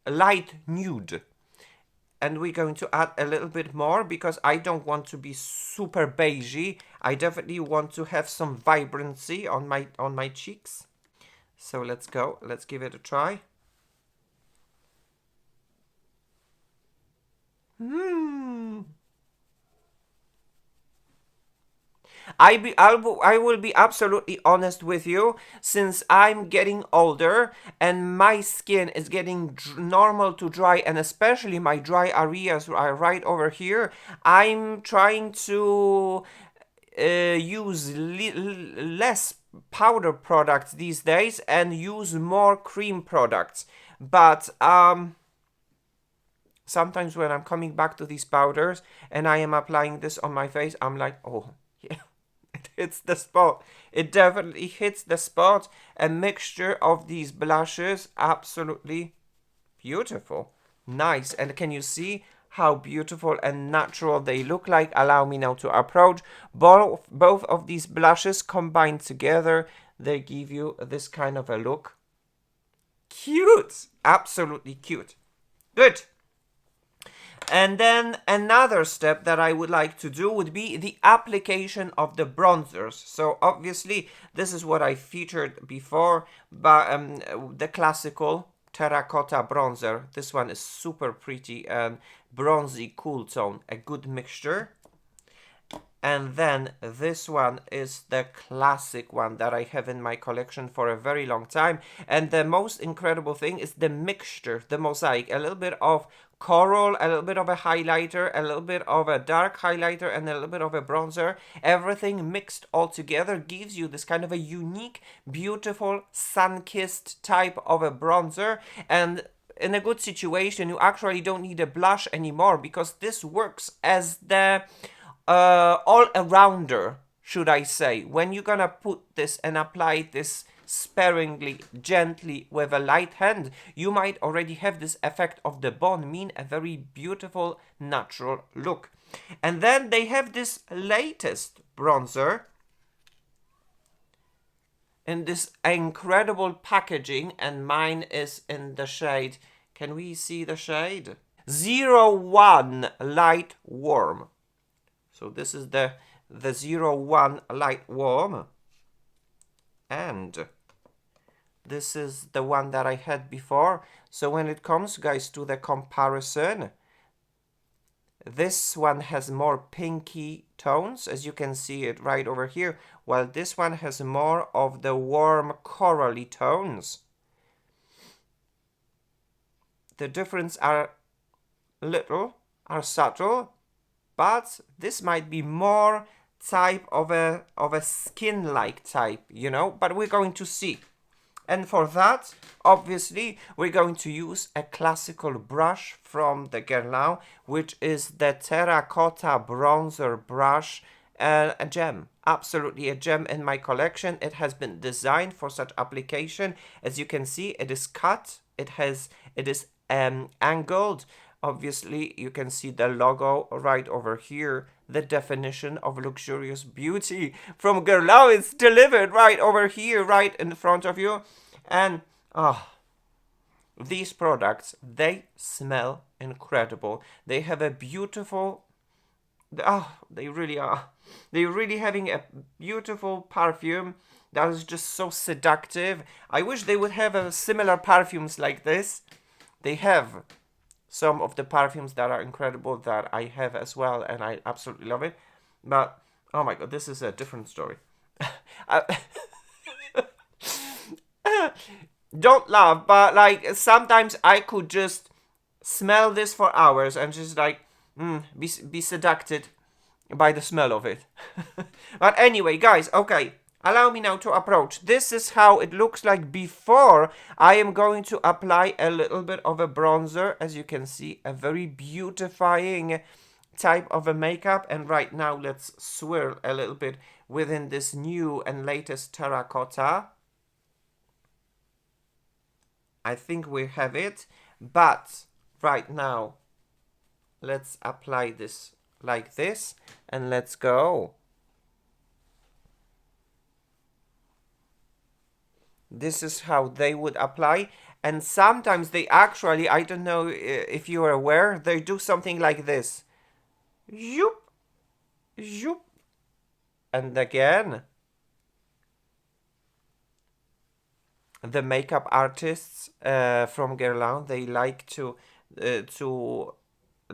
light nude. And we're going to add a little bit more because I don't want to be super beigey. I definitely want to have some vibrancy on my cheeks. So let's go. Let's give it a try. I will be absolutely honest with you, since I'm getting older and my skin is getting normal to dry, and especially my dry areas are right over here. I'm trying to use less powder products these days and use more cream products. But sometimes when I'm coming back to these powders and I am applying this on my face, I'm like, oh, yeah. It hits the spot. It definitely hits the spot. A mixture of these blushes, absolutely beautiful. Nice. And can you see how beautiful and natural they look like? Allow me now to approach both of these blushes combined together. they give you this kind of a look. Cute! Absolutely cute. Good. And then another step that I would like to do would be the application of the bronzers. So obviously this is what I featured before, but the classical terracotta bronzer. This one is super pretty and bronzy cool tone, a good mixture. And then this one is the classic one that I have in my collection for a very long time. And the most incredible thing is the mixture, the mosaic. A little bit of coral, a little bit of a highlighter, a little bit of a dark highlighter, and a little bit of a bronzer. Everything mixed all together gives you this kind of a unique, beautiful, sun-kissed type of a bronzer. And in a good situation, you actually don't need a blush anymore, because this works as the all-arounder, should I say. When you're gonna put this and apply this sparingly, gently, with a light hand, you might already have this effect of the bond, mean a very beautiful, natural look. And then they have this latest bronzer in this incredible packaging, and mine is in the shade, can we see the shade? 01 Light Warm. So this is the 01 Light Warm, and this is the one that I had before. So when it comes, guys, to the comparison, this one has more pinky tones, as you can see it right over here, while this one has more of the warm corally tones. The difference are little, are subtle, but this might be more type of a skin-like type, you know, but we're going to see. And for that, obviously, we're going to use a classical brush from the Guerlain, which is the Terracotta Bronzer Brush, a gem. Absolutely a gem in my collection. It has been designed for such application. As you can see, it is cut. It is angled. Obviously, you can see the logo right over here. The definition of luxurious beauty from Guerlain is delivered right over here, right in front of you. And these products, they smell incredible. They have a beautiful, they really are. They're really having a beautiful perfume that is just so seductive. I wish they would have similar perfumes like this. They have some of the perfumes that are incredible that I have as well, and I absolutely love it. But, oh my god, this is a different story. Don't laugh, but like sometimes I could just smell this for hours and just like be seducted by the smell of it. But anyway, guys, okay. Allow me now to approach. This is how it looks like before. I am going to apply a little bit of a bronzer. As you can see, a very beautifying type of a makeup. And right now, let's swirl a little bit within this new and latest terracotta. I think we have it. But right now, let's apply this like this. And let's go. This is how they would apply, and sometimes they actually, I don't know if you are aware, they do something like this. Zoop, zoop, and again. The makeup artists from Guerlain, they like to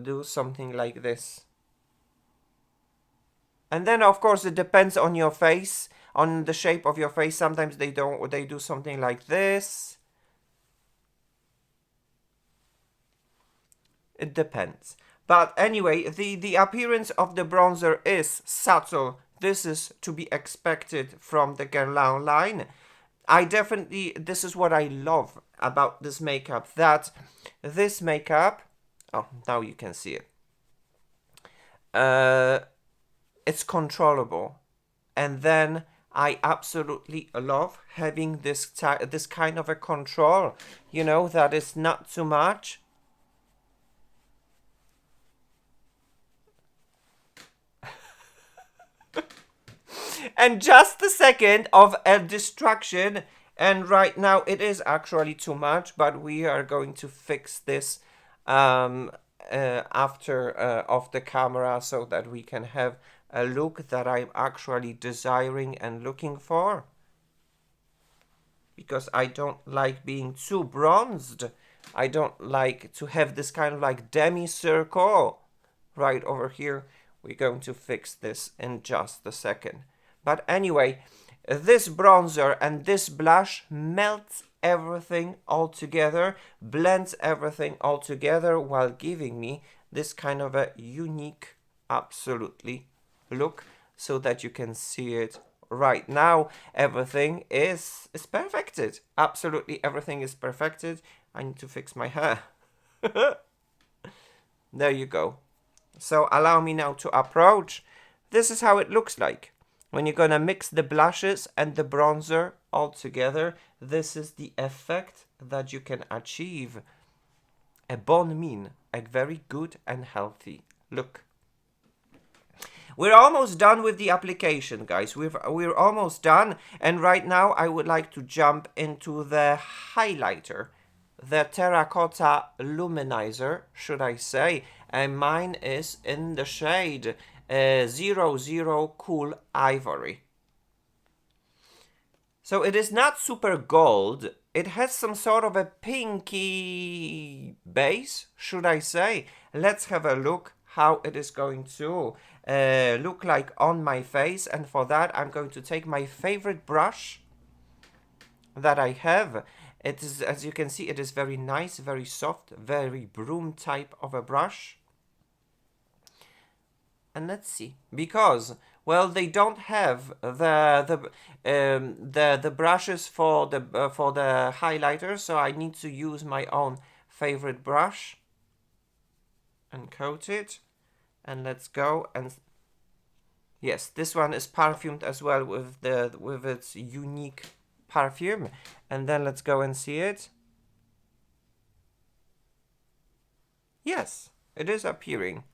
do something like this. And then, of course, it depends on your face, on the shape of your face. Sometimes they do something like this. It depends. But anyway, the appearance of the bronzer is subtle. This is to be expected from the Guerlain line. This is what I love about this makeup, that this makeup, oh, now you can see it. It's controllable, and then I absolutely love having this kind of a control, you know, that is not too much. And just a second of a distraction. And right now it is actually too much, but we are going to fix this after off the camera so that we can have a look that I'm actually desiring and looking for. Because I don't like being too bronzed. I don't like to have this kind of like demi-circle right over here. We're going to fix this in just a second. But anyway, this bronzer and this blush melts everything all together, blends everything all together while giving me this kind of a unique, absolutely look so that you can see it right now. Everything is perfected. Absolutely everything is perfected. I need to fix my hair. There you go. So allow me now to approach. This is how it looks like. When you're gonna mix the blushes and the bronzer all together, this is the effect that you can achieve. A bon mine, a very good and healthy look. We're almost done with the application, guys. We're almost done. And right now I would like to jump into the highlighter. The Terracotta Luminizer, should I say. And mine is in the shade 00 Cool Ivory. So it is not super gold. It has some sort of a pinky base, should I say. Let's have a look how it is going to look like on my face. And for that, I'm going to take my favorite brush that I have. It is, as you can see, it is very nice, very soft, very broom type of a brush. And let's see, because well, they don't have the brushes for the highlighter, so I need to use my own favorite brush and coat it. And let's go. And yes, this one is perfumed as well with its unique perfume. And then let's go and see it. Yes, it is appearing.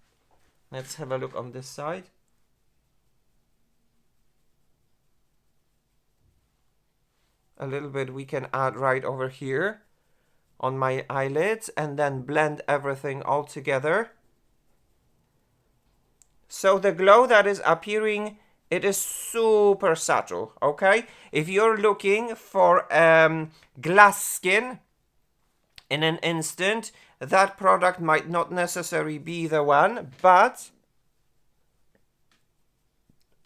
Let's have a look on this side. A little bit we can add right over here on my eyelids and then blend everything all together. So the glow that is appearing, it is super subtle, okay? If you're looking for glass skin in an instant, that product might not necessarily be the one, but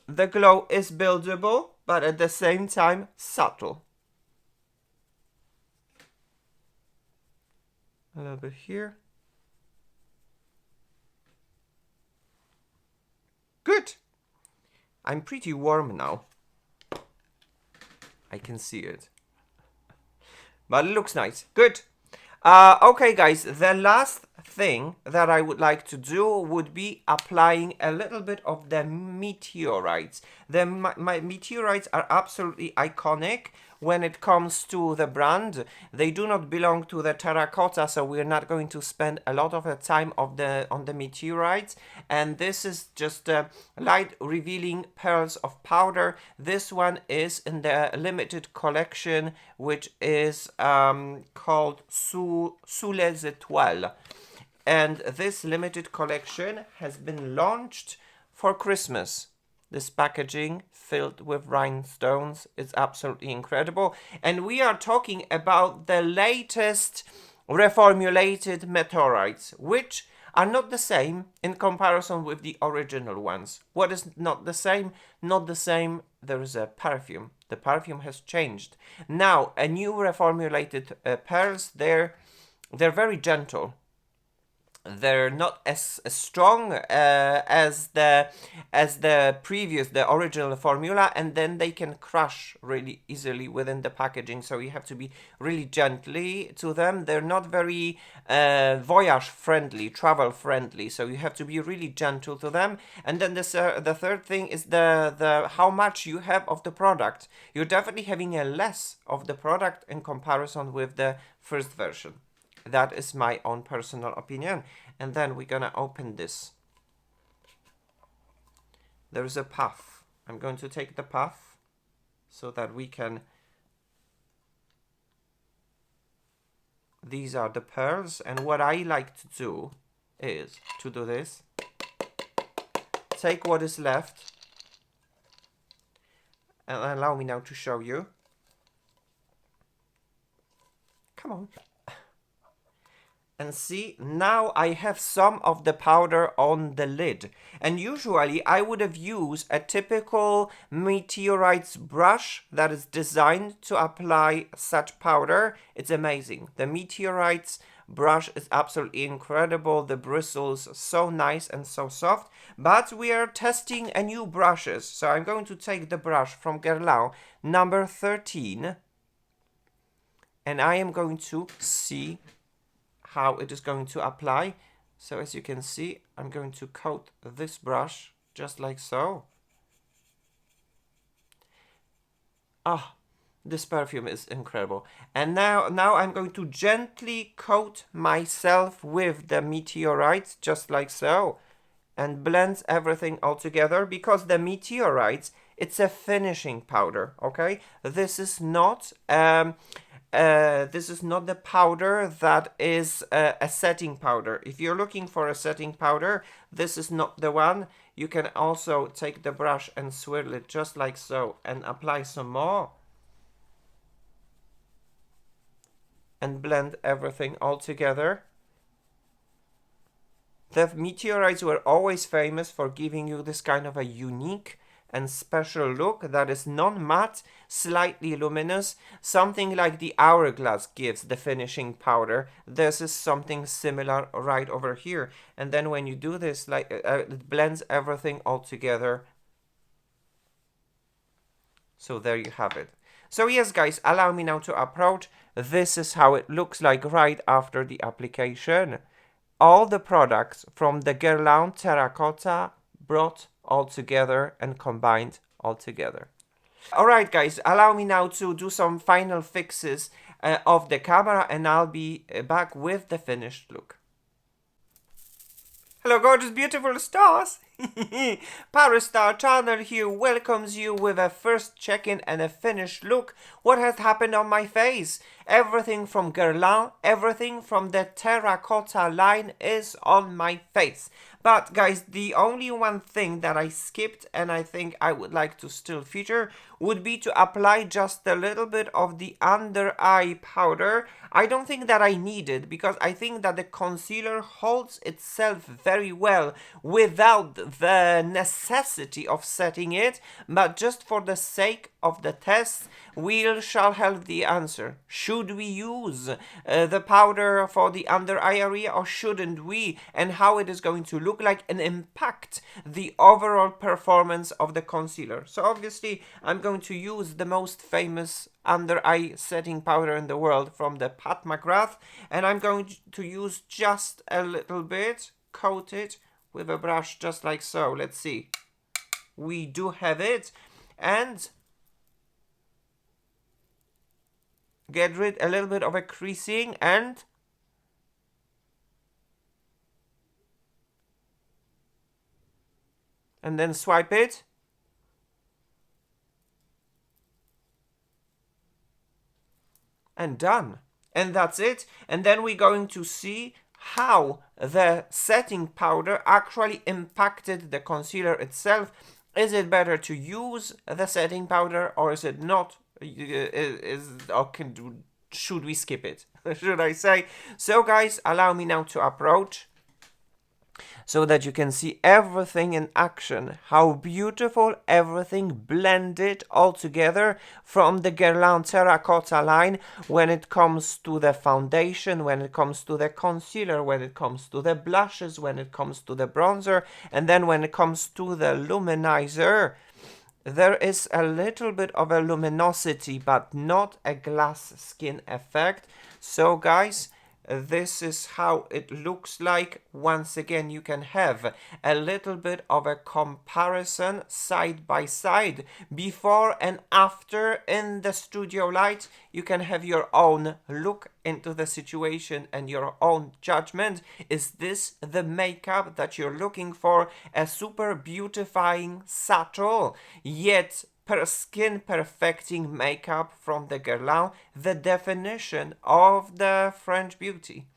the glow is buildable, but at the same time subtle. A little bit here. Good. I'm pretty warm now. I can see it. But it looks nice. Good. Okay, guys, the last thing that I would like to do would be applying a little bit of the meteorites. The meteorites are absolutely iconic when it comes to the brand. They do not belong to the terracotta, so we're not going to spend a lot of the time on the meteorites. And this is just light revealing pearls of powder. This one is in the limited collection, which is called Sous les Étoiles. And this limited collection has been launched for Christmas. This packaging filled with rhinestones is absolutely incredible. And we are talking about the latest reformulated meteorites, which are not the same in comparison with the original ones. What is not the same? Not the same. There is a perfume. The perfume has changed. Now, a new reformulated pearls, they're very gentle. They're not as strong as the original formula, and then they can crush really easily within the packaging. So you have to be really gently to them. They're not very voyage friendly, travel friendly. So you have to be really gentle to them. And then the third thing is the how much you have of the product. You're definitely having a less of the product in comparison with the first version. That is my own personal opinion. And then we're gonna open this. There's a puff. I'm going to take the puff so that we can... These are the pearls, and what I like to do is to do this. Take what is left, and allow me now to show you. Come on. And see, now I have some of the powder on the lid. And usually I would have used a typical meteorites brush that is designed to apply such powder. It's amazing. The meteorites brush is absolutely incredible. The bristles so nice and so soft. But we are testing a new brushes. So I'm going to take the brush from Guerlain number 13. And I am going to see how it is going to apply. So as you can see, I'm going to coat this brush just like so. Ah, this perfume is incredible. And now I'm going to gently coat myself with the meteorites just like so, and blend everything all together, because the meteorites, it's a finishing powder, okay? This is not the powder that is a setting powder. If you're looking for a setting powder, this is not the one. You can also take the brush and swirl it just like so and apply some more. And blend everything all together. The meteorites were always famous for giving you this kind of a unique and special look that is non-matte, slightly luminous, something like the hourglass gives the finishing powder. This is something similar right over here. And then when you do this, like it blends everything all together. So there you have it. So yes, guys, allow me now to approach. This is how it looks like right after the application. All the products from the Guerlain Terracotta brought all together and combined all together. Alright guys, allow me now to do some final fixes of the camera, and I'll be back with the finished look. Hello gorgeous beautiful stars! ParisStarChannel here welcomes you with a first check-in and a finished look. What has happened on my face? Everything from Guerlain, everything from the terracotta line is on my face. But guys, the only one thing that I skipped and I think I would like to still feature would be to apply just a little bit of the under eye powder. I don't think that I need it, because I think that the concealer holds itself very well without the necessity of setting it, but just for the sake of the test, we shall have the answer. Should we use the powder for the under eye area or shouldn't we, and how it is going to look like and impact the overall performance of the concealer. So obviously I'm going to use the most famous under eye setting powder in the world from the Pat McGrath, and I'm going to use just a little bit, coat it with a brush just like so. Let's see. We do have it, and get rid a little bit of a creasing, and then swipe it. And done. And that's it. And then we're going to see how the setting powder actually impacted the concealer itself. Is it better to use the setting powder, or is it not? Should we skip it? Should I say? So guys, allow me now to approach so that you can see everything in action, how beautiful everything blended all together from the Guerlain Terracotta line when it comes to the foundation, when it comes to the concealer, when it comes to the blushes, when it comes to the bronzer, and then when it comes to the luminizer. There is a little bit of a luminosity, but not a glass skin effect. So guys, This is how it looks like. Once again, you can have a little bit of a comparison side by side, before and after in the studio light. You can have your own look into the situation and your own judgment. Is this the makeup that you're looking for? A super beautifying, subtle, yet skin perfecting makeup from the Guerlain, the definition of the French beauty.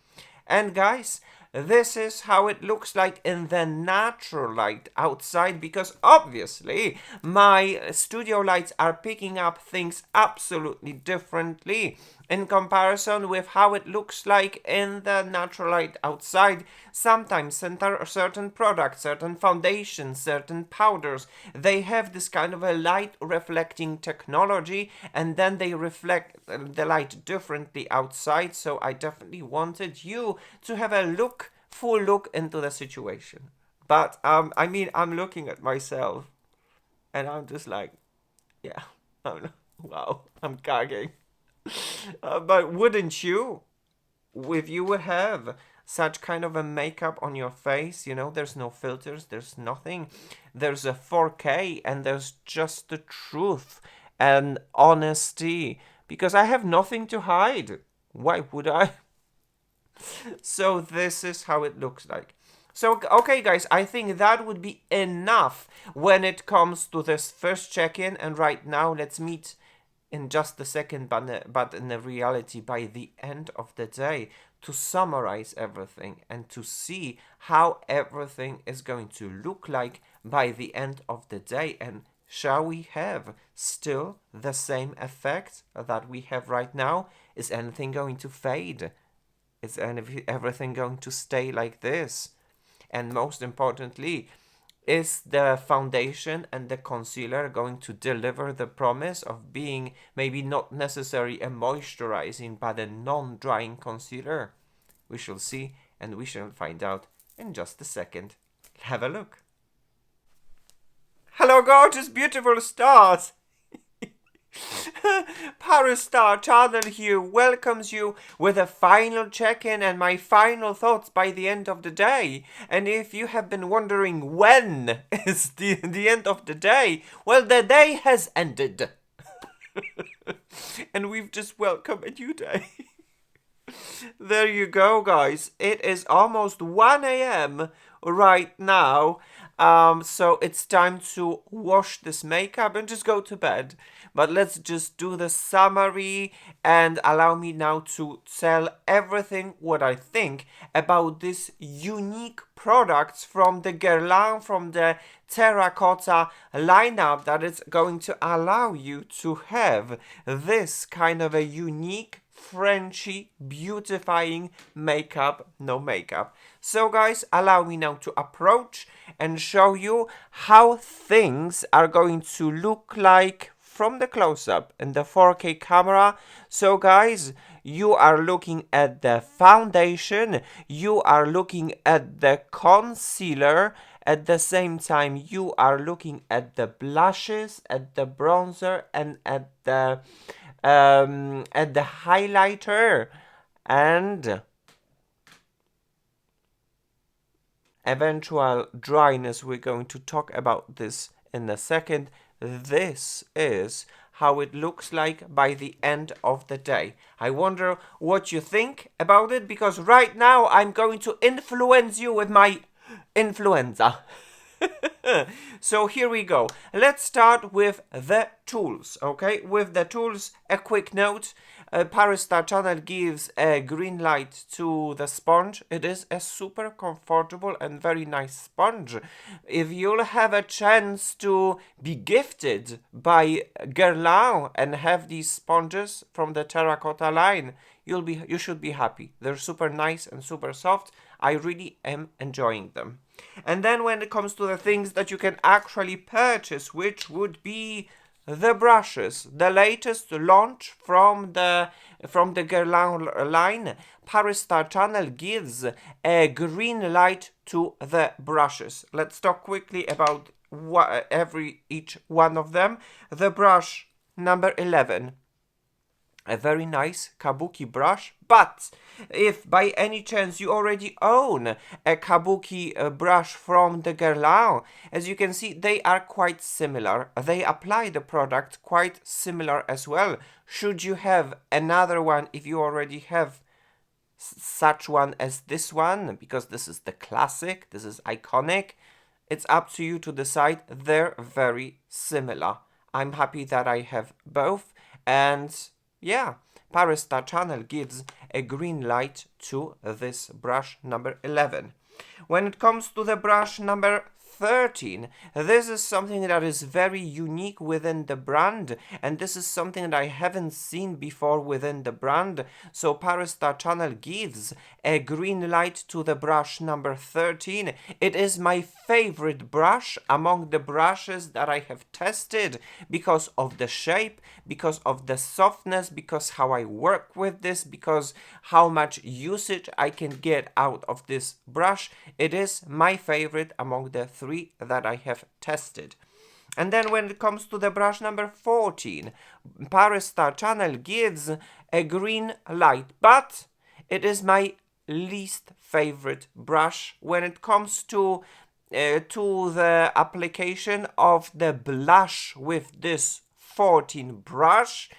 And guys, this is how it looks like in the natural light outside, because obviously my studio lights are picking up things absolutely differently in comparison with how it looks like in the natural light outside. Sometimes certain products, certain foundations, certain powders, they have this kind of a light reflecting technology, and then they reflect the light differently outside. So I definitely wanted you to have a full look into the situation. But I mean, I'm looking at myself and I'm just like, yeah, wow, I'm gagging. But wouldn't you? If you would have such kind of a makeup on your face, there's no filters, there's nothing. There's a 4K and there's just the truth and honesty. Because I have nothing to hide. Why would I? So this is how it looks like. So, okay, guys, I think that would be enough when it comes to this first check-in. And right now, let's meet in just a second, but in the reality, by the end of the day, to summarize everything and to see how everything is going to look like by the end of the day. And shall we have still the same effect that we have right now? Is anything going to fade? Is everything going to stay like this? And most importantly, is the foundation and the concealer going to deliver the promise of being maybe not necessarily a moisturizing but a non-drying concealer? We shall see, and we shall find out in just a second. Have a look. Hello, gorgeous, beautiful stars! ParisStarChannel here welcomes you with a final check-in and my final thoughts by the end of the day. And if you have been wondering when is the end of the day, well, the day has ended. And we've just welcomed a new day. There you go, guys. It is almost 1 a.m. right now. So it's time to wash this makeup and just go to bed. But let's just do the summary and allow me now to tell everything what I think about this unique products from the Guerlain, from the Terracotta lineup, that is going to allow you to have this kind of a unique Frenchy beautifying makeup, no makeup. So guys, allow me now to approach and show you how things are going to look like from the close-up in the 4K camera. So guys, you are looking at the foundation, you are looking at the concealer, at the same time you are looking at the blushes, at the bronzer, and at the highlighter, and eventual dryness. We're going to talk about this in a second. This is how it looks like by the end of the day. I wonder what you think about it, because right now I'm going to influence you with my influenza. So here we go. Let's start with the tools, okay? With the tools, a quick note. ParisStarChannel gives a green light to the sponge. It is a super comfortable and very nice sponge. If you'll have a chance to be gifted by Guerlain and have these sponges from the Terracotta line, you should be happy. They're super nice and super soft. I really am enjoying them. And then when it comes to the things that you can actually purchase, which would be the brushes, the latest launch from the Guerlain line, ParisStarChannel gives a green light to the brushes. Let's talk quickly about each one of them. The brush number 11. a very nice kabuki brush. But if by any chance you already own a kabuki brush from the Guerlain, as you can see, they are quite similar. They apply the product quite similar as well. Should you have another one, if you already have such one as this one, because this is the classic, this is iconic, it's up to you to decide. They're very similar. I'm happy that I have both, and yeah, ParisStarChannel gives a green light to this brush number 11. When it comes to the brush number 13, this is something that is very unique within the brand, and this is something that I haven't seen before within the brand. So ParisStarChannel gives a green light to the brush number 13. It is my favorite brush among the brushes that I have tested because of the shape, because of the softness, because how I work with this, because how much usage I can get out of this brush. It is my favorite among the three that I have tested. And then when it comes to the brush number 14, ParisStarChannel gives a green light, but it is my least favorite brush when it comes to the application of the blush with this 14 brush.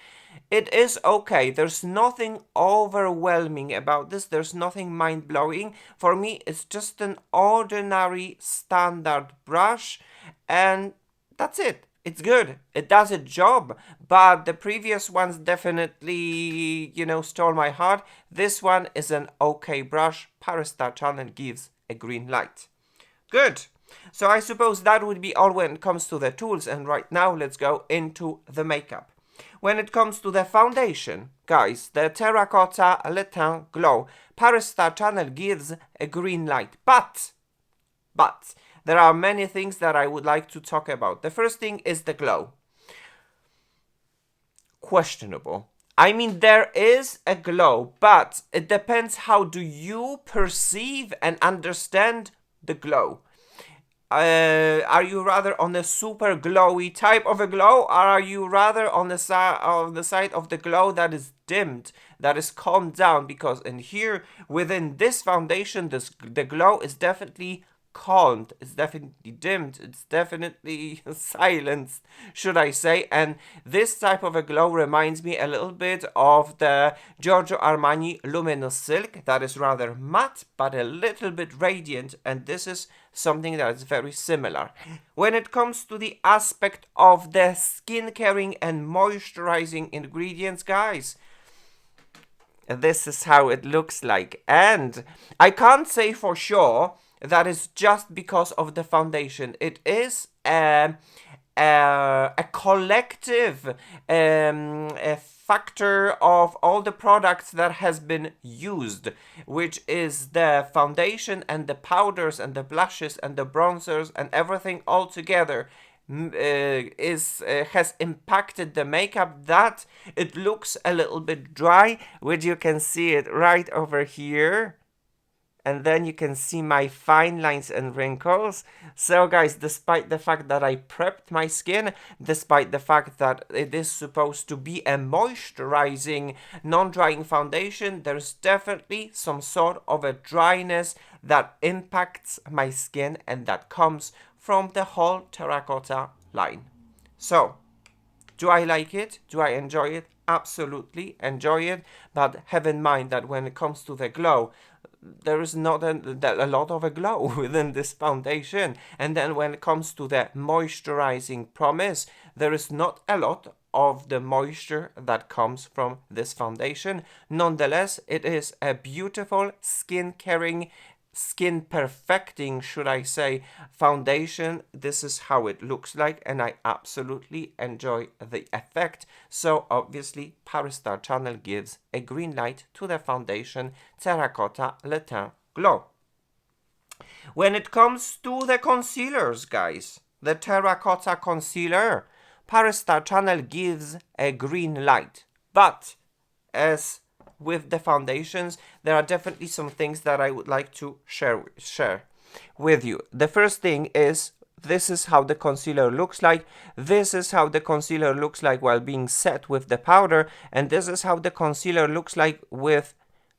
It is okay. There's nothing overwhelming about this. There's nothing mind-blowing. For me, it's just an ordinary standard brush, and that's it. It's good. It does its job, but the previous ones definitely, stole my heart. This one is an okay brush. ParisStarChannel gives a green light. Good. So I suppose that would be all when it comes to the tools, and right now let's go into the makeup. When it comes to the foundation, guys, the Terracotta Le Teint Glow, ParisStarChannel gives a green light. But there are many things that I would like to talk about. The first thing is the glow. Questionable. I mean, there is a glow, but it depends how do you perceive and understand the glow. Are you rather on a super glowy type of a glow, or are you rather on the side of the glow that is dimmed, that is calmed down? Because in here, within this foundation, the glow is definitely calmed, it's definitely dimmed, it's definitely silenced, should I say. And this type of a glow reminds me a little bit of the Giorgio Armani Luminous Silk, that is rather matte but a little bit radiant, and this is something that is very similar. When it comes to the aspect of the skin caring and moisturizing ingredients, guys, this is how it looks like. And I can't say for sure that is just because of the foundation. It is a collective a factor of all the products that has been used, which is the foundation and the powders and the blushes and the bronzers and everything all together has impacted the makeup, that it looks a little bit dry, which you can see it right over here. And then you can see my fine lines and wrinkles. So guys, despite the fact that I prepped my skin, despite the fact that it is supposed to be a moisturizing, non-drying foundation, there's definitely some sort of a dryness that impacts my skin, and that comes from the whole Terracotta line. So, do I like it? Do I enjoy it? Absolutely enjoy it, but have in mind that when it comes to the glow, there is not a lot of a glow within this foundation. And then when it comes to the moisturizing promise, there is not a lot of the moisture that comes from this foundation. Nonetheless, it is a beautiful skin caring, skin perfecting, should I say, foundation. This is how it looks like, and I absolutely enjoy the effect. So obviously ParisStarChannel gives a green light to the foundation Terracotta Le Teint Glow. When it comes to the concealers, guys, the Terracotta concealer, ParisStarChannel gives a green light. But as with the foundations, there are definitely some things that I would like to share with you. The first thing is This is how the concealer looks like. This is how the concealer looks like while being set with the powder. And this is how the concealer looks like with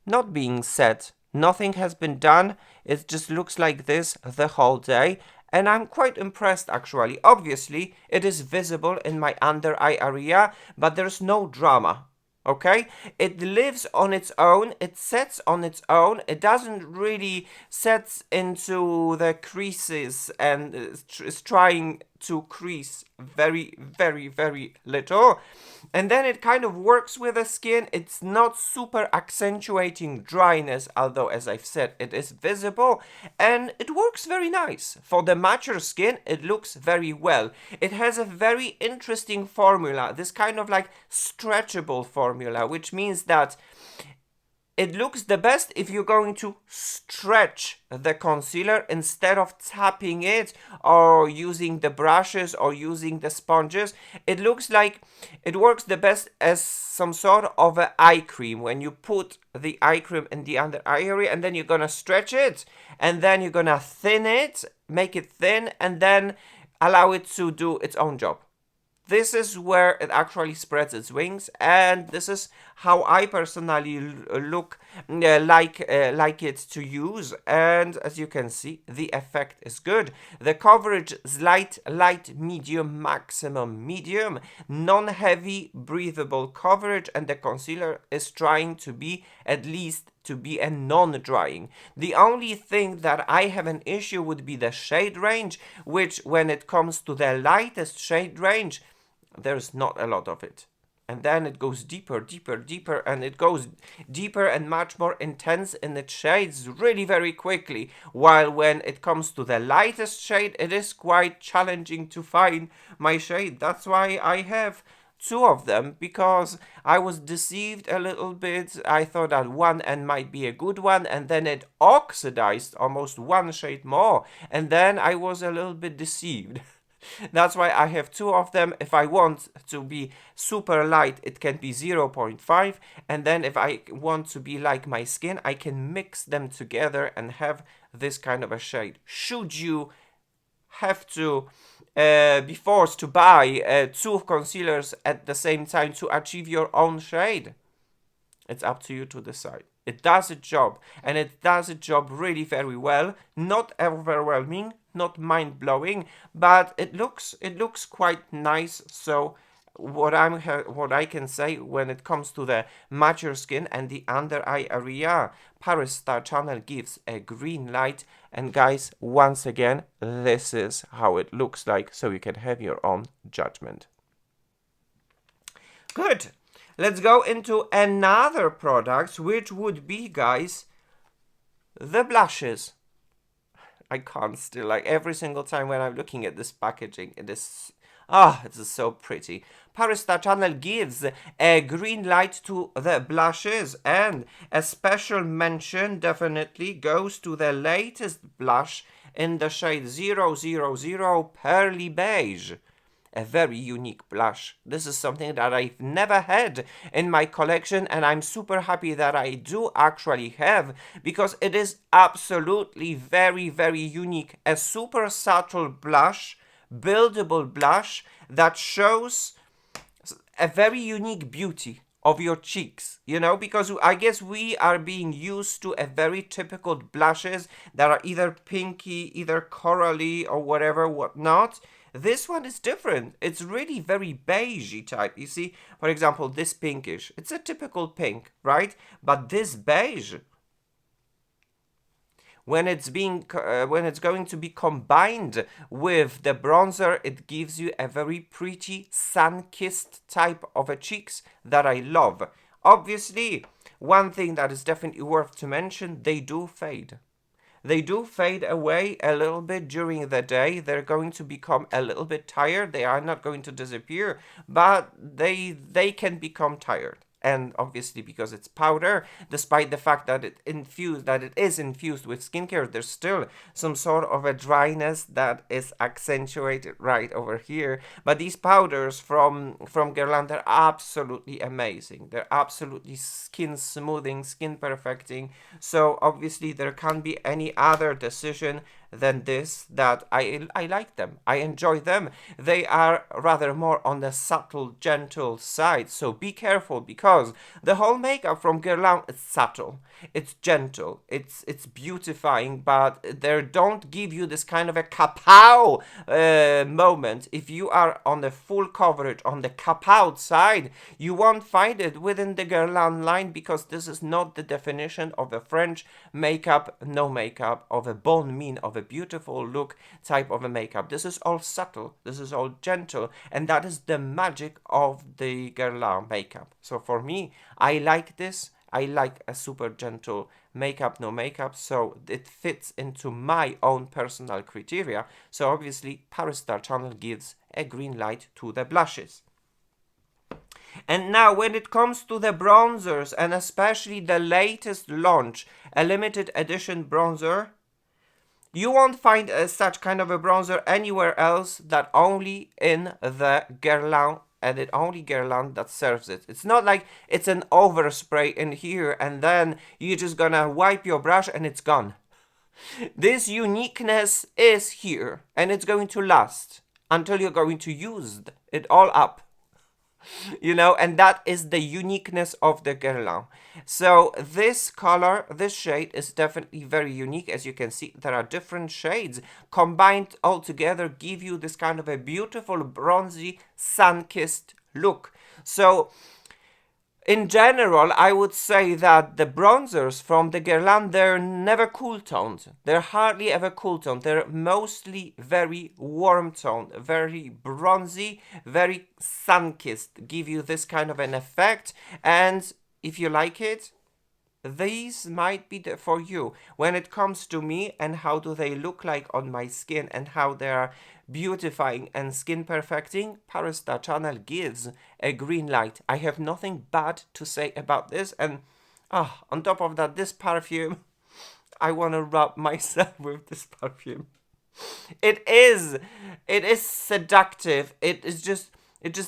not being set. Nothing has been done. It just looks like this the whole day. And I'm quite impressed actually. Obviously, it is visible in my under eye area, but there's no drama. Okay, it lives on its own, it sets on its own, it doesn't really set into the creases and is trying to crease very, very, very little. And then it kind of works with the skin. It's not super accentuating dryness, although as I've said, it is visible, and it works very nice. For the mature skin, it looks very well. It has a very interesting formula, this kind of like stretchable formula, which means that it looks the best if you're going to stretch the concealer instead of tapping it or using the brushes or using the sponges. It looks like it works the best as some sort of an eye cream. When you put the eye cream in the under eye area and then you're gonna stretch it and then you're gonna thin it, make it thin, and then allow it to do its own job. This is where it actually spreads its wings, and this is how I personally look like it to use. And as you can see, the effect is good. The coverage is light, medium, maximum, medium, non-heavy, breathable coverage, and the concealer is trying to be at least to be a non-drying. The only thing that I have an issue would be the shade range, which when it comes to the lightest shade range, there's not a lot of it. And then it goes deeper, and it goes deeper and much more intense in its shades really very quickly. While when it comes to the lightest shade, it is quite challenging to find my shade. That's why I have two of them, because I was deceived a little bit. I thought that one end might be a good one, and then it oxidized almost one shade more, and then I was a little bit deceived. That's why I have two of them. If I want to be super light, it can be 0.5, and then if I want to be like my skin, I can mix them together and have this kind of a shade. Should you have to be forced to buy two concealers at the same time to achieve your own shade? It's up to you to decide. It does its job, and it does its job really very well. Not overwhelming, not mind-blowing, but it looks quite nice. So what I can say when it comes to the mature skin and the under eye area, ParisStarChannel gives a green light. And guys, once again, this is how it looks like, so you can have your own judgment. Good. Let's go into another product, which would be, guys, the blushes. I can't still, like, every single time when I'm looking at this packaging, it is so pretty. ParisStarChannel gives a green light to the blushes, and a special mention definitely goes to the latest blush in the shade 000 Pearly Beige. A very unique blush. This is something that I've never had in my collection, and I'm super happy that I do actually have, because it is absolutely very, very unique. A super subtle blush, buildable blush that shows a very unique beauty of your cheeks, you know, because I guess we are being used to a very typical blushes that are either pinky, either corally, or whatnot. This one is different. It's really very beigey type. You see, for example, this pinkish. It's a typical pink, right? But this beige, when it's going to be combined with the bronzer, it gives you a very pretty sun-kissed type of a cheeks that I love. Obviously, one thing that is definitely worth to mention, they do fade. They do fade away a little bit during the day. They're going to become a little bit tired. They are not going to disappear, but they can become tired. And obviously, because it's powder, despite the fact that it is infused with skincare, there's still some sort of a dryness that is accentuated right over here. But these powders from Guerlain, they're absolutely amazing. They're absolutely skin smoothing, skin perfecting. So obviously, there can't be any other decision than this, that I like them. I enjoy them. They are rather more on the subtle, gentle side. So be careful, because the whole makeup from Guerlain is subtle. It's gentle. It's beautifying, but they don't give you this kind of a kapow moment. If you are on the full coverage, on the kapow side, you won't find it within the Guerlain line, because this is not the definition of a French makeup, no makeup, of a bon mine, of a beautiful look type of a makeup. This is all subtle, this is all gentle, and that is the magic of the Guerlain makeup. So for me, I like this. I like a super gentle makeup, no makeup, so it fits into my own personal criteria. So obviously ParisStarChannel gives a green light to the blushes. And now when it comes to the bronzers, and especially the latest launch, a limited edition bronzer, you won't find such kind of a bronzer anywhere else, that only in the Guerlain, and it only Guerlain that serves it. It's not like it's an overspray in here and then you're just gonna wipe your brush and it's gone. This uniqueness is here, and it's going to last until you're going to use it all up. You know, and that is the uniqueness of the Guerlain. So this color, this shade is definitely very unique. As you can see, there are different shades combined all together, give you this kind of a beautiful bronzy sun-kissed look. So in general, I would say that the bronzers from the Guerlain, they're never cool toned. They're hardly ever cool toned. They're mostly very warm toned, very bronzy, very sun-kissed. Give you this kind of an effect. And if you like it, these might be for you. When it comes to me and how do they look like on my skin and how they are beautifying and skin perfecting, ParisStarChannel gives a green light. I have nothing bad to say about this. And on top of that, this perfume, I want to rub myself with this perfume. It is seductive. It just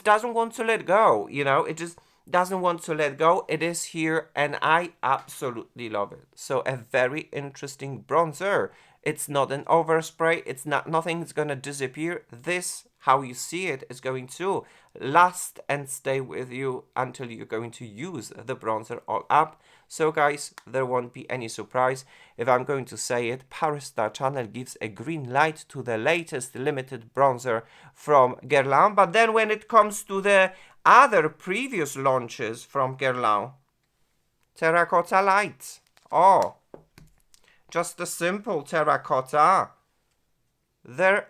doesn't want to let go, you know. It just doesn't want to let go. It is here, and I absolutely love it. So a very interesting bronzer. It's not an overspray. It's not, nothing's gonna disappear. This, how you see it, is going to last and stay with you until you're going to use the bronzer all up. So guys, there won't be any surprise if I'm going to say it. ParisStarChannel gives a green light to the latest limited bronzer from Guerlain. But then when it comes to the other previous launches from Guerlain, Terracotta Light. Oh, just a simple terracotta.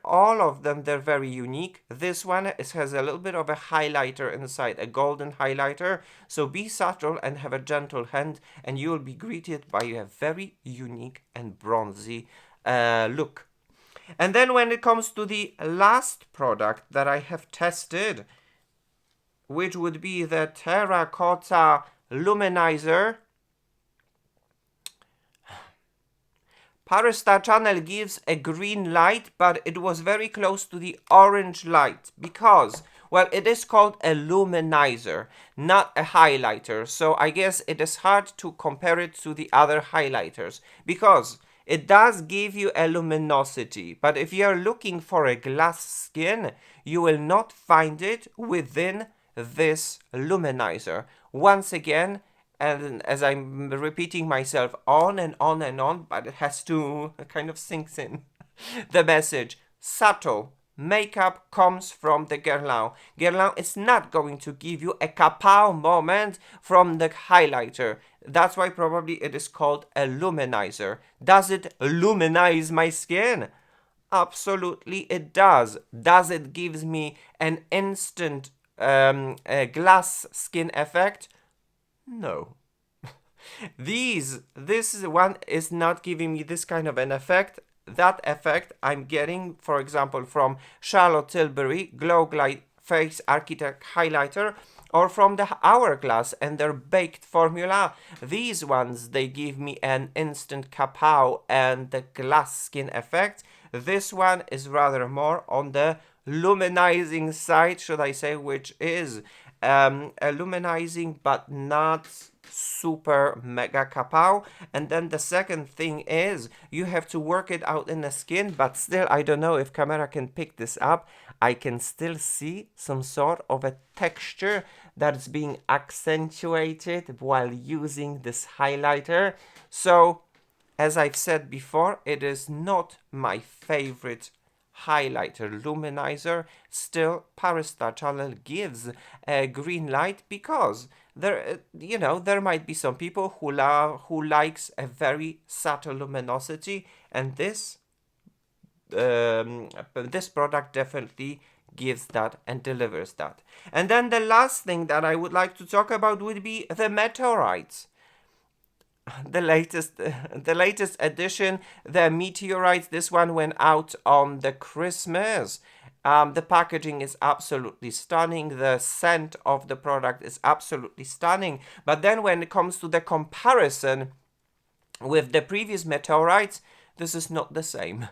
All of them, they're very unique. This one has a little bit of a highlighter inside, a golden highlighter. So be subtle and have a gentle hand, and you will be greeted by a very unique and bronzy look. And then when it comes to the last product that I have tested, which would be the Terracotta Luminizer, ParisStarChannel gives a green light, but it was very close to the orange light because, well, it is called a luminizer, not a highlighter. So I guess it is hard to compare it to the other highlighters because it does give you a luminosity. But if you are looking for a glass skin, you will not find it within this luminizer. Once again, and as I'm repeating myself on and on and on, but it has to kind of sinks in the message. Subtle makeup comes from the Guerlain. Guerlain is not going to give you a kapow moment from the highlighter. That's why probably it is called a luminizer. Does it luminize my skin? Absolutely it does. Does it give me an instant glass skin effect? No. This one is not giving me this kind of an effect. That effect I'm getting, for example, from Charlotte Tilbury Glow Glide Face Architect Highlighter, or from the Hourglass and their baked formula. These ones, they give me an instant kapow and the glass skin effect. This one is rather more on the luminizing side, should I say, which is illuminizing but not super mega kapow. And then the second thing is you have to work it out in the skin, but still, I don't know if camera can pick this up. I can still see some sort of a texture that's being accentuated while using this highlighter. So as I've said before, it is not my favorite highlighter luminizer. Still, ParisStarChannel gives a green light because there might be some people who likes a very subtle luminosity, and this product definitely gives that and delivers that. And then the last thing that I would like to talk about would be the meteorites. The latest edition, the meteorites. This one went out on the Christmas. The packaging is absolutely stunning. The scent of the product is absolutely stunning. But then when it comes to the comparison with the previous meteorites, this is not the same.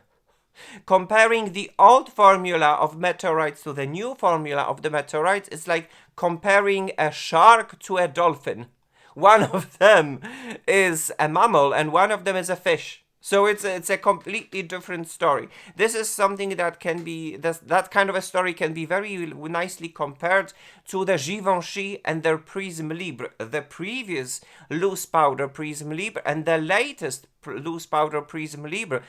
Comparing the old formula of meteorites to the new formula of the meteorites is like comparing a shark to a dolphin. One of them is a mammal and one of them is a fish. So it's a completely different story. This is something that can be, that kind of a story can be very nicely compared to the Givenchy and their Prisme Libre. The previous loose powder Prisme Libre and the latest loose powder Prisme Libre.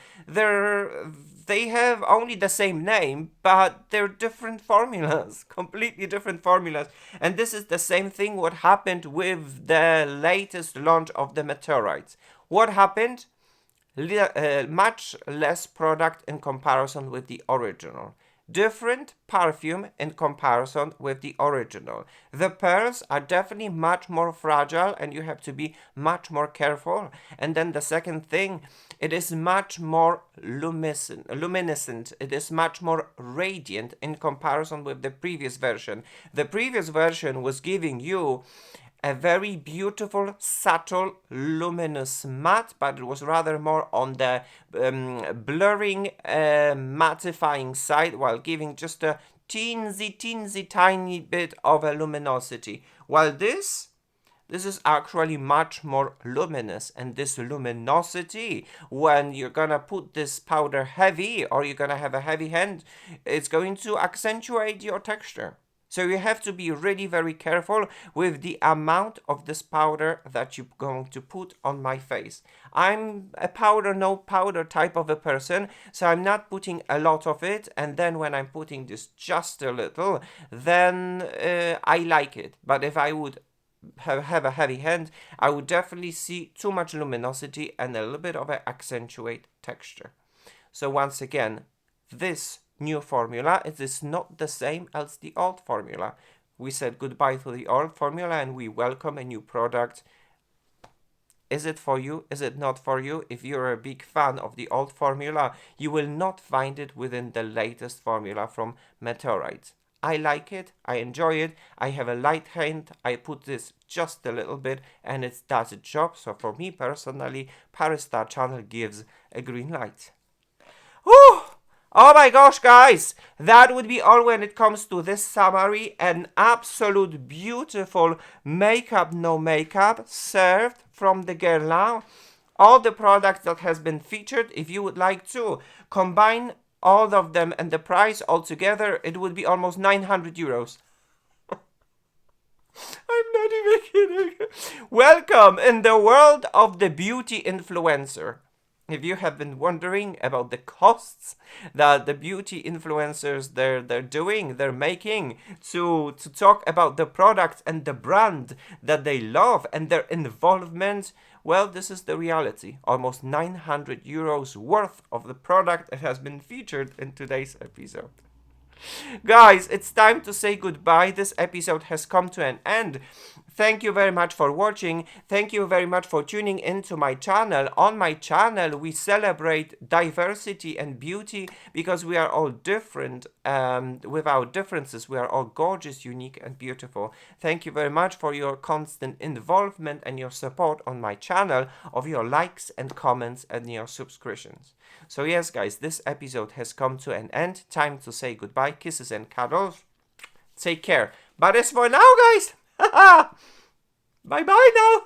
They have only the same name, but they're different formulas, completely different formulas. And this is the same thing what happened with the latest launch of the meteorites. What happened? Much less product in comparison with the original. Different perfume in comparison with the original. The pearls are definitely much more fragile and you have to be much more careful. And then the second thing, it is much more luminescent. It is much more radiant in comparison with the previous version. The previous version was giving you a very beautiful, subtle, luminous matte, but it was rather more on the blurring, mattifying side, while giving just a teensy tiny bit of a luminosity. While this is actually much more luminous, and this luminosity, when you're gonna put this powder heavy, or you're gonna have a heavy hand, it's going to accentuate your texture. So you have to be really very careful with the amount of this powder that you're going to put on my face. I'm a powder, no powder type of a person, so I'm not putting a lot of it, and then when I'm putting this just a little, then I like it. But if I would have a heavy hand, I would definitely see too much luminosity and a little bit of an accentuate texture. So once again, this new formula, it is not the same as the old formula. We said goodbye to the old formula and we welcome a new product. Is it for you? Is it not for you? If you're a big fan of the old formula, you will not find it within the latest formula from Meteorites. I like it, I enjoy it, I have a light hand, I put this just a little bit and it does its job. So for me personally, ParisStarChannel gives a green light. Whew! Oh my gosh, guys, that would be all when it comes to this summary. An absolute beautiful makeup, no makeup, served from the Guerlain. All the products that has been featured, if you would like to combine all of them and the price all together, it would be almost 900 euros. I'm not even kidding. Welcome in the world of the beauty influencer. If you have been wondering about the costs that the beauty influencers they're making to talk about the product and the brand that they love and their involvement, well, this is the reality. Almost 900 euros worth of the product that has been featured in today's episode. Guys, it's time to say goodbye. This episode has come to an end. Thank you very much for watching. Thank you very much for tuning into my channel. On my channel, we celebrate diversity and beauty because we are all different. With our differences, we are all gorgeous, unique, and beautiful. Thank you very much for your constant involvement and your support on my channel, of your likes and comments and your subscriptions. So yes, guys, this episode has come to an end. Time to say goodbye. Kisses and cuddles. Take care. But as for now, guys, bye-bye now.